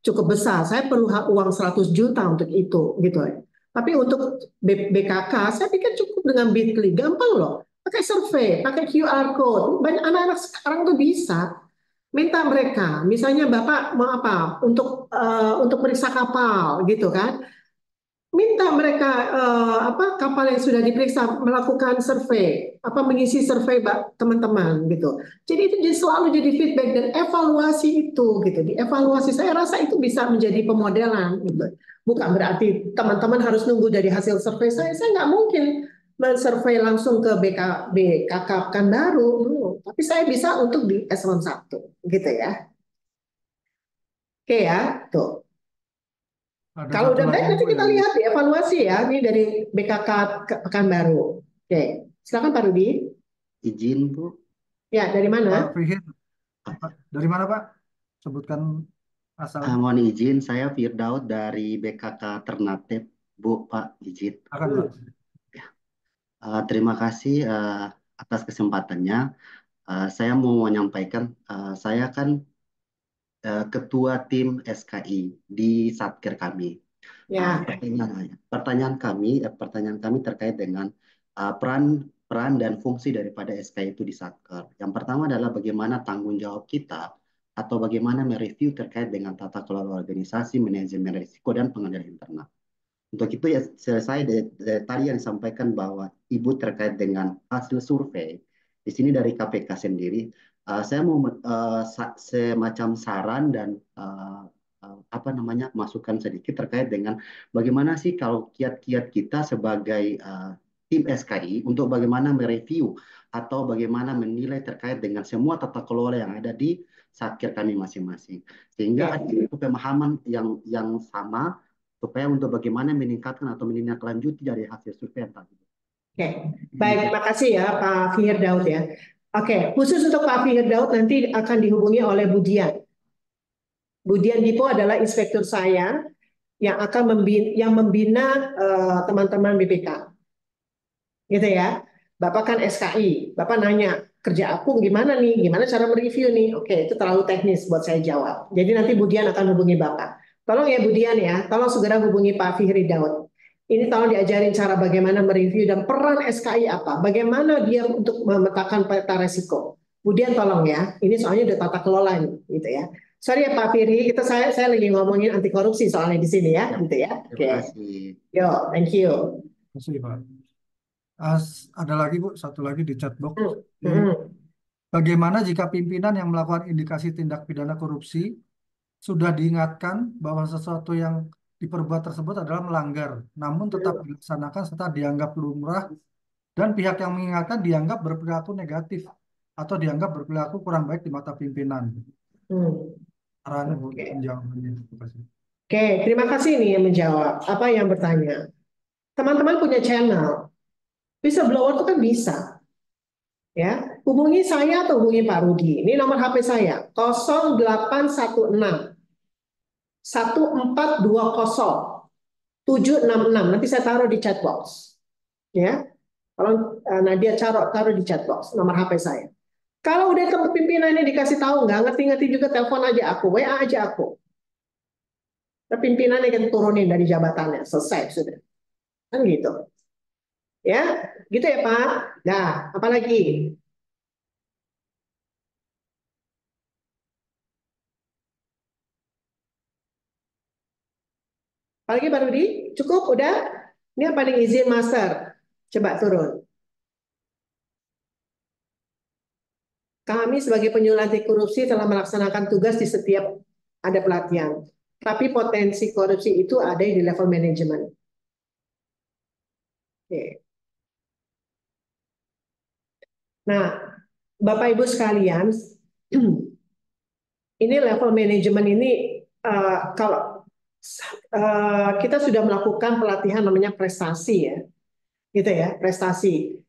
Cukup besar, saya perlu uang 100 juta untuk itu, gitu ya. Tapi untuk BKK, saya pikir cukup dengan Bitly. Gampang loh. Pakai survei, pakai QR code. Banyak anak-anak sekarang tuh bisa. Minta mereka, misalnya Bapak mau apa? Untuk periksa kapal, gitu kan. Minta mereka kapal yang sudah diperiksa melakukan survei, mengisi survei teman-teman gitu. Jadi itu selalu jadi feedback dan evaluasi itu gitu. Dievaluasi, saya rasa itu bisa menjadi pemodelan gitu. Bukan berarti teman-teman harus nunggu dari hasil survei saya nggak mungkin men-survey langsung ke BKK Pekanbaru, tapi saya bisa untuk di eselon 1 gitu ya. Oke ya, tuh. Ada Kalau satu udah baik lagi nanti Bu kita yang lihat ya evaluasi ya ini dari BKK Pekanbaru. Oke, silakan Pak Rudi. Izin Bu, Ya, dari Pak mana? Fihir. Dari mana Pak? Sebutkan asal. mohon izin saya Firdaud dari BKK Ternate Bu, Pak izin. Akan Pak. Terima kasih atas kesempatannya. Saya mau menyampaikan, saya kan ketua tim SKI di Satker kami. Ya, Pertanyaan kami terkait dengan peran dan fungsi daripada SKI itu di Satker. Yang pertama adalah bagaimana tanggung jawab kita atau bagaimana mereview terkait dengan tata kelola organisasi, manajemen risiko, dan pengendalian internal. Untuk itu ya selesai tadi yang disampaikan bahwa Ibu terkait dengan hasil survei. Di sini dari KPK sendiri, saya mau semacam saran dan masukan sedikit terkait dengan bagaimana sih kalau kiat-kiat kita sebagai tim SKI untuk bagaimana mereview atau bagaimana menilai terkait dengan semua tata kelola yang ada di satker kami masing-masing, sehingga ada pemahaman yang sama supaya untuk bagaimana meningkatkan atau menindaklanjuti dari hasil survei yang tadi. Oke, baik, terima kasih ya Pak Firdaud ya. Oke, khusus untuk Pak Firdaud nanti akan dihubungi oleh Budian. Budian Dipo adalah inspektur saya yang akan membina teman-teman BPK. Gitu ya. Bapak kan SKI, Bapak nanya, kerja aku gimana nih? Gimana cara mereview nih? Oke, itu terlalu teknis buat saya jawab. Jadi nanti Budian akan hubungi Bapak. Tolong ya Budian ya, tolong segera hubungi Pak Fihri Daud. Ini tolong diajarin cara bagaimana mereview dan peran SKI apa. Bagaimana dia untuk memetakan peta resiko. Budian tolong ya, ini soalnya udah tata kelola nih, gitu ya. Sorry ya Pak Fihri, saya lagi ngomongin anti korupsi soalnya di sini ya, gitu ya. Oke. Terima kasih. Yo, thank you. Terima kasih Pak. Ada lagi Bu, satu lagi di chat box. Bagaimana jika pimpinan yang melakukan indikasi tindak pidana korupsi sudah diingatkan bahwa sesuatu yang diperbuat tersebut adalah melanggar, namun tetap dilaksanakan serta dianggap lumrah dan pihak yang mengingatkan dianggap berperilaku negatif atau dianggap berperilaku kurang baik di mata pimpinan. Saran penjawabannya. Oke, terima kasih nih yang menjawab. Apa yang bertanya? Teman-teman punya channel. Whistleblower itu kan bisa. Ya, hubungi saya atau hubungi Pak Rudi. Ini nomor HP saya 0816 1420 766. Nanti saya taruh di chat box. Ya. Kalau Nadia taruh di chat box nomor HP saya. Kalau udah ke pimpinannya dikasih tahu nggak ngerti-ngerti juga telepon aja aku, WA aja aku. Pimpinannya kan turunin dari jabatannya, selesai sudah. Kan gitu. Ya, gitu ya Pak. Nah, apa lagi? Apalagi Pak Rudi? Cukup? Udah? Ini yang paling izin master. Coba turun. Kami sebagai penyuluh anti korupsi telah melaksanakan tugas di setiap ada pelatihan. Tapi potensi korupsi itu ada di level manajemen. Oke. Nah, Bapak Ibu sekalian, ini level manajemen ini kalau kita sudah melakukan pelatihan namanya prestasi ya, gitu ya, prestasi.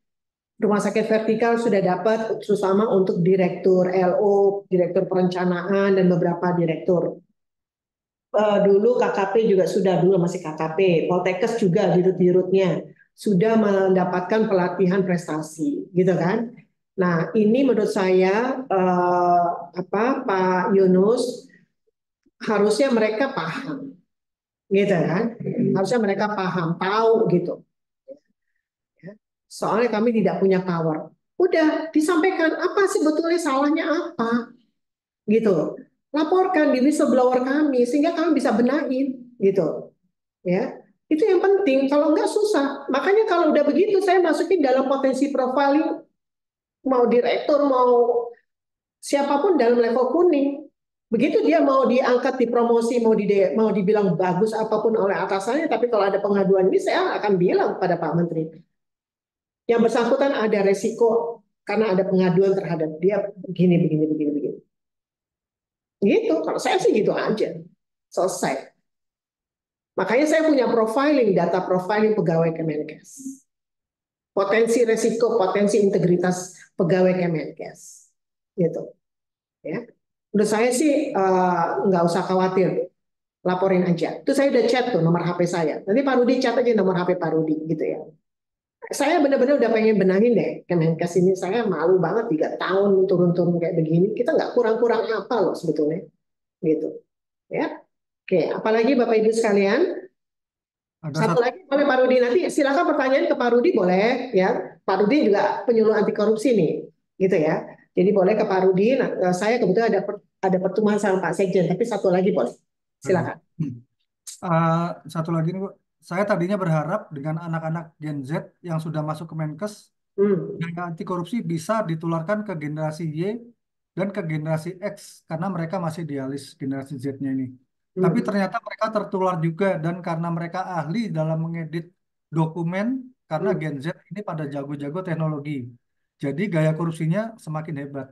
Rumah sakit vertikal sudah dapat, terutama untuk direktur LO, direktur perencanaan, dan beberapa direktur. Dulu KKP juga sudah, dulu masih KKP, Poltekkes juga dirut-dirutnya sudah mendapatkan pelatihan prestasi, gitu kan? Nah, ini menurut saya Pak Yunus, harusnya mereka paham, gitu kan? Harusnya mereka paham, tahu gitu. Soalnya kami tidak punya power. Udah disampaikan apa sih sebetulnya salahnya apa, gitu. Laporkan di whistleblower kami sehingga kami bisa benahin, gitu. Ya, itu yang penting. Kalau enggak susah. Makanya kalau udah begitu saya masukin dalam potensi profiling, mau direktur mau siapapun dalam level kuning. Begitu dia mau diangkat, dipromosi, mau dibilang bagus apapun oleh atasannya, tapi kalau ada pengaduan ini saya akan bilang pada Pak Menteri, yang bersangkutan ada resiko karena ada pengaduan terhadap dia begini, begini, begini, begini. Gitu, kalau saya sih gitu aja. Selesai. Makanya saya punya profiling, data profiling pegawai Kemenkes. Potensi resiko, potensi integritas pegawai Kemenkes. Gitu. Ya. Menurut saya sih nggak usah khawatir. Laporin aja. Itu saya udah chat tuh nomor HP saya. Nanti Pak Rudi chat aja nomor HP Pak Rudi gitu ya. Saya benar-benar udah pengen benahin deh Kemenkes ini. Saya malu banget 3 tahun turun-turun kayak begini. Kita nggak kurang-kurang apa loh sebetulnya. Gitu. Ya. Oke, apalagi Bapak Ibu sekalian? Satu lagi boleh Pak Rudi, nanti silakan pertanyaan ke Pak Rudi boleh ya. Pak Rudi juga penyuluh anti korupsi nih, gitu ya. Jadi boleh ke Pak Rudi. Nah, saya kebetulan ada pertemuan sama Pak Sekjen, tapi satu lagi boleh. Silakan. Satu lagi nih Bu, saya tadinya berharap dengan anak-anak Gen Z yang sudah masuk ke Menkes, gaya anti korupsi bisa ditularkan ke generasi Y dan ke generasi X karena mereka masih dialis generasi Z-nya ini. Tapi ternyata mereka tertular juga, dan karena mereka ahli dalam mengedit dokumen, karena Gen Z ini pada jago-jago teknologi. Jadi gaya korupsinya semakin hebat.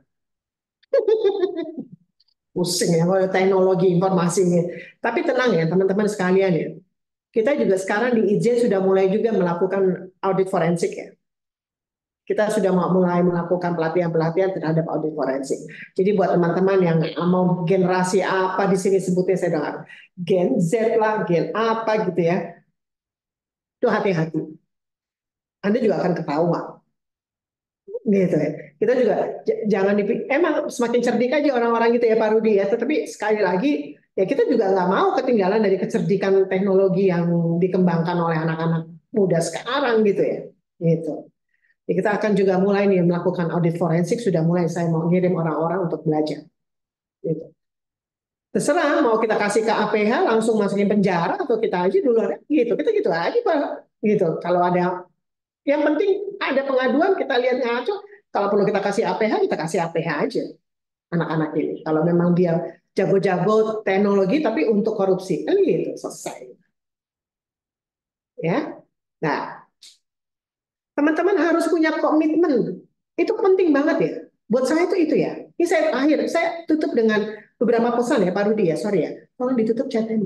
Pusing ya kalau teknologi informasinya. Tapi tenang ya teman-teman sekalian ya. Kita juga sekarang di IJ sudah mulai juga melakukan audit forensik ya. Kita sudah mulai melakukan pelatihan-pelatihan terhadap audit forensik. Jadi buat teman-teman yang mau generasi apa di sini sebutnya saya dengar, Gen Z lah, Gen apa gitu ya, itu hati-hati. Anda juga akan ketahuan. Gitu ya. Kita juga jangan emang semakin cerdik aja orang-orang gitu ya Pak Rudi ya. Tetapi sekali lagi ya kita juga nggak mau ketinggalan dari kecerdikan teknologi yang dikembangkan oleh anak-anak muda sekarang gitu ya. Gitu. Ya, kita akan juga mulai nih melakukan audit forensik, sudah mulai saya mau ngirim orang-orang untuk belajar. Gitu. Terserah mau kita kasih ke APH langsung masukin penjara atau kita aja dulu gitu. Kita gitu aja Pak. Gitu. Kalau ada yang penting ada pengaduan kita lihat ngaco. Kalau perlu kita kasih APH kita kasih APH aja anak-anak ini. Kalau memang dia jago-jago teknologi tapi untuk korupsi kan gitu selesai. Ya. Nah, teman-teman harus punya komitmen. Itu penting banget ya. Buat saya itu ya. Ini saya akhir, saya tutup dengan beberapa pesan ya Pak Rudi ya. Sorry ya. Tolong ditutup chatnya.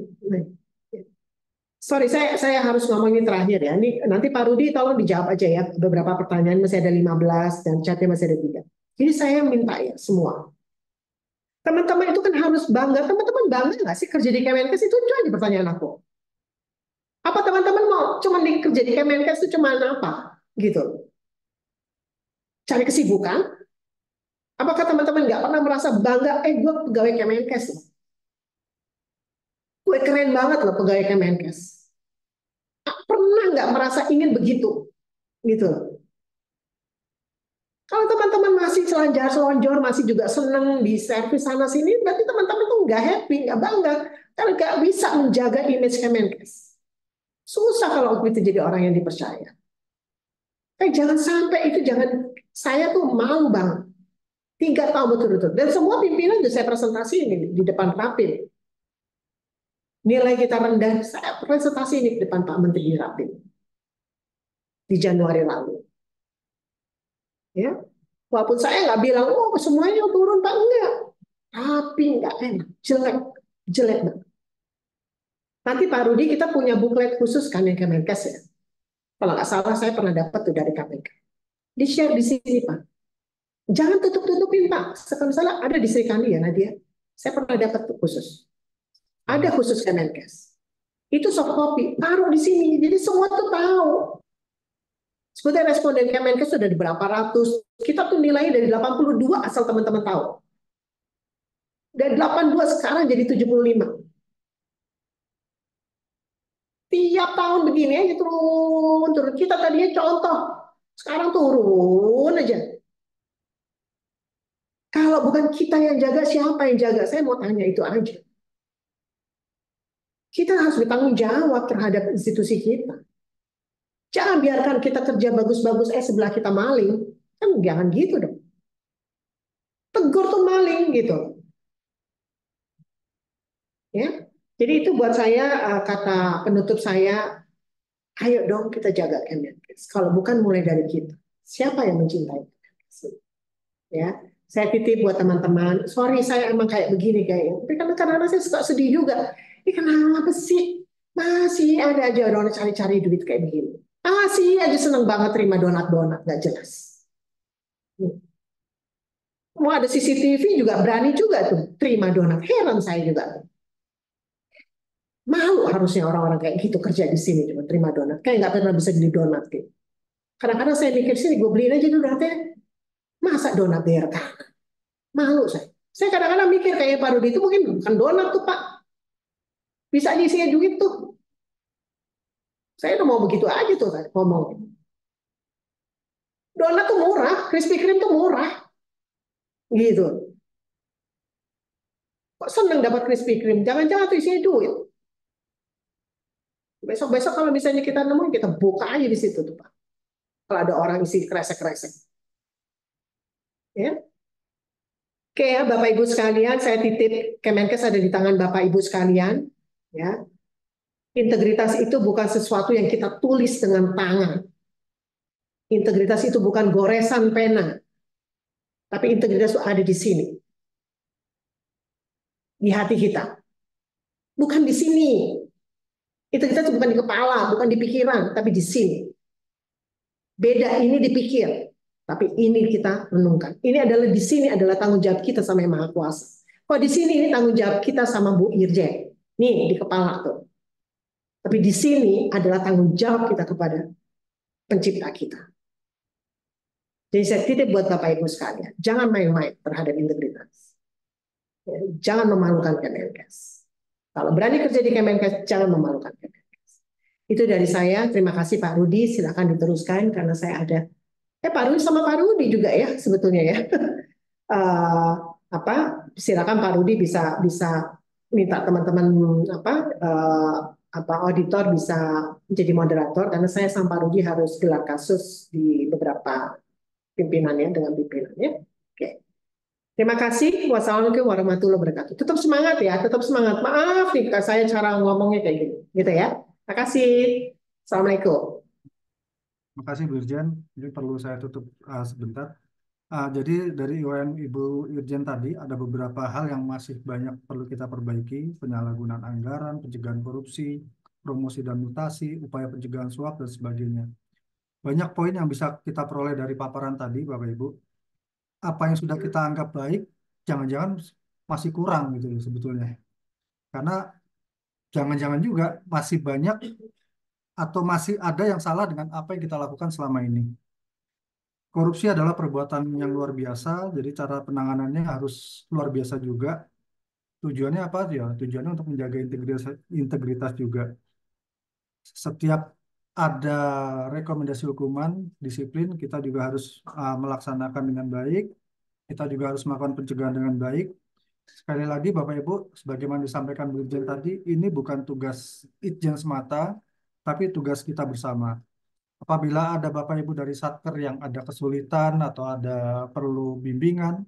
Sorry, saya harus ngomongin terakhir ya. Ini nanti Pak Rudi tolong dijawab aja ya. Beberapa pertanyaan masih ada 15 dan chatnya masih ada 3. Jadi saya minta ya semua. Teman-teman itu kan harus bangga. Teman-teman bangga nggak sih kerja di Kemenkes? Itu aja pertanyaan aku. Apa teman-teman mau cuma kerja di Kemenkes itu cuma apa? Gitu. Cari kesibukan? Apakah teman-teman nggak pernah merasa bangga, gue pegawai Kemenkes loh. Gue keren banget loh pegawai Kemenkes. Pernah nggak merasa ingin begitu? Gitu loh. Kalau teman-teman masih selonjor, masih juga seneng di servis sana-sini, berarti teman-teman tuh nggak happy, nggak bangga. Karena nggak bisa menjaga image Kemenkes. Susah kalau itu jadi orang yang dipercaya. Jangan sampai itu, saya tuh malu banget. 3 tahun betul-betul. Dan semua pimpinan sudah saya presentasi ini di depan Rapim. Nilai kita rendah, saya presentasi ini di depan Pak Menteri di Rapim. Di Januari lalu. Ya, walaupun saya nggak bilang, oh semuanya turun Pak, enggak. tapi nggak enak, jelek, jelek banget. Nanti Pak Rudi kita punya buklet khusus kan yang Kemenkes ya. Kalau nggak salah saya pernah dapat tuh dari KPK. Di-share di sini Pak. Jangan tutup-tutupin Pak. Kalau salah ada di Sri Kandi ya Nadia. Saya pernah dapat tuh khusus. Ada khusus Kemenkes. Itu soft copy, taruh di sini. Jadi semua tuh tahu. Sebetulnya responden Kemenkes sudah di berapa ratus. Kita tuh nilainya dari 82 asal teman-teman tahu. Dan 82 sekarang jadi 75. Tiap tahun begini aja turun. Kita tadinya contoh. Sekarang turun aja. Kalau bukan kita yang jaga, siapa yang jaga? Saya mau tanya itu aja. Kita harus bertanggung jawab terhadap institusi kita. Jangan biarkan kita kerja bagus-bagus, sebelah kita maling. Kan jangan gitu dong. Tegur tuh maling gitu. Ya. Jadi itu buat saya kata penutup saya, ayo dong kita jaga Kemenkes. Kalau bukan mulai dari kita. Siapa yang mencintai Kemenkes? Ya. Saya titip buat teman-teman. Sorry saya emang kayak begini kayaknya. Tapi karena saya suka sedih juga. Ini kenapa sih? Masih ada aja orang cari-cari duit kayak begini. Masih aja seneng banget terima donat-donat. Gak jelas. Mau ada CCTV juga berani juga tuh terima donat. Heran saya juga. Malu harusnya orang-orang kayak gitu kerja di sini cuma terima donat. Kayak nggak pernah bisa beli donat gitu. Kadang-kadang saya mikir sini gue beliin aja donatnya. Masa donat bayar kanan? Malu saya. Saya kadang-kadang mikir kayak Pak Rudi itu mungkin bukan donat tuh Pak. Bisa diisinya duit tuh. Saya udah mau begitu aja tuh ngomong. Donat tuh murah, Krispy Kreme tuh murah. Gitu. Kok seneng dapat Krispy Kreme? Jangan-jangan tuh isinya duit. Besok-besok kalau misalnya kita nemuin, kita buka aja di situ tuh Pak. Kalau ada orang isi kresek-kresek. Ya. Oke ya, Bapak Ibu sekalian, saya titip Kemenkes ada di tangan Bapak Ibu sekalian. Ya. Integritas itu bukan sesuatu yang kita tulis dengan tangan. Integritas itu bukan goresan pena. Tapi integritas itu ada di sini. Di hati kita. Bukan di sini. Integritas itu bukan di kepala, bukan di pikiran, tapi di sini. Beda ini dipikir, tapi ini kita renungkan. Ini adalah di sini adalah tanggung jawab kita sama Yang Maha Kuasa. Kok di sini ini tanggung jawab kita sama Bu Irjen. Nih di kepala tuh. Tapi di sini adalah tanggung jawab kita kepada pencipta kita. Jadi saya titip buat Bapak Ibu sekalian, jangan main-main terhadap integritas. Jangan memalukan Kemenkes. Kalau berani kerja di Kemenkes, jangan memalukan Kemenkes. Itu dari saya. Terima kasih Pak Rudi. Silakan diteruskan karena saya ada. Pak Rudi sama Pak Rudi juga ya sebetulnya ya. Silakan Pak Rudi bisa minta teman-teman auditor bisa menjadi moderator karena saya sama Pak Rudi harus gelar kasus di beberapa pimpinannya dengan pimpinannya. Oke. Terima kasih. Wassalamualaikum warahmatullahi wabarakatuh. Tetap semangat ya, tetap semangat. Maaf nih saya cara ngomongnya kayak gini, gitu ya. Terima kasih. Assalamualaikum. Terima kasih Bu Irjen. Ini perlu saya tutup sebentar. Jadi dari UM Ibu Irjen tadi ada beberapa hal yang masih banyak perlu kita perbaiki, penyalahgunaan anggaran, pencegahan korupsi, promosi dan mutasi, upaya pencegahan suap dan sebagainya. Banyak poin yang bisa kita peroleh dari paparan tadi, Bapak Ibu. Apa yang sudah kita anggap baik, jangan-jangan masih kurang gitu sebetulnya. Karena jangan-jangan juga masih banyak atau masih ada yang salah dengan apa yang kita lakukan selama ini. Korupsi adalah perbuatan yang luar biasa, jadi cara penanganannya harus luar biasa juga. Tujuannya apa ya? Tujuannya untuk menjaga integritas juga. Setiap ada rekomendasi hukuman, disiplin, kita juga harus melaksanakan dengan baik. Kita juga harus melakukan pencegahan dengan baik. Sekali lagi Bapak Ibu, sebagaimana disampaikan Bu Irjen tadi, ini bukan tugas Itjen semata, tapi tugas kita bersama. Apabila ada Bapak Ibu dari Satker yang ada kesulitan atau ada perlu bimbingan,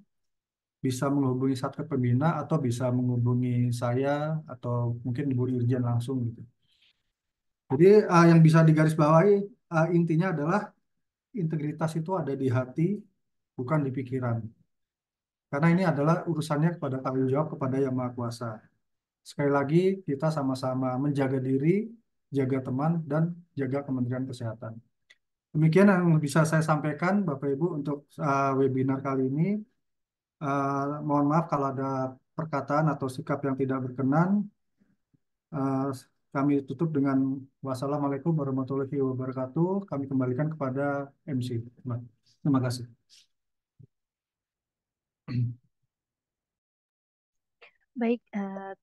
bisa menghubungi Satker Pembina atau bisa menghubungi saya atau mungkin Ibu Irjen langsung gitu. Jadi yang bisa digarisbawahi intinya adalah integritas itu ada di hati, bukan di pikiran. karena ini adalah urusannya kepada tanggung jawab kepada Yang Maha Kuasa. Sekali lagi, kita sama-sama menjaga diri, jaga teman, dan jaga Kementerian Kesehatan. Demikian yang bisa saya sampaikan, Bapak Ibu, untuk webinar kali ini. Mohon maaf kalau ada perkataan atau sikap yang tidak berkenan. Uh, Kami tutup dengan wassalamualaikum warahmatullahi wabarakatuh. Kami kembalikan kepada MC. Terima kasih. Baik,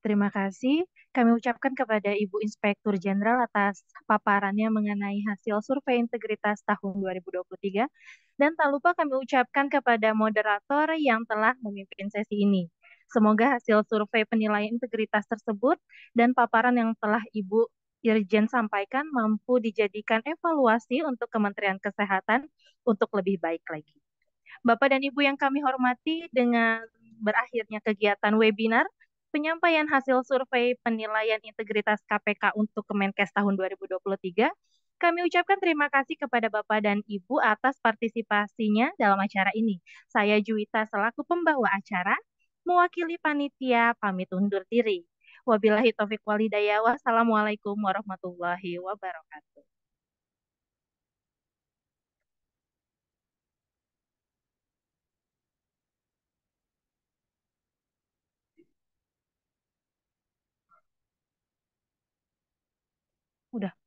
terima kasih. Kami ucapkan kepada Ibu Inspektur Jenderal atas paparannya mengenai hasil survei integritas tahun 2023. Dan tak lupa kami ucapkan kepada moderator yang telah memimpin sesi ini. Semoga hasil survei penilaian integritas tersebut dan paparan yang telah Ibu Irjen sampaikan mampu dijadikan evaluasi untuk Kementerian Kesehatan untuk lebih baik lagi. Bapak dan Ibu yang kami hormati, dengan berakhirnya kegiatan webinar penyampaian hasil survei penilaian integritas KPK untuk Kemenkes tahun 2023, kami ucapkan terima kasih kepada Bapak dan Ibu atas partisipasinya dalam acara ini. Saya Juwita selaku pembawa acara, mewakili panitia pamit undur diri. Wabillahi taufiq walhidayah. Wassalamualaikum warahmatullahi wabarakatuh. Udah.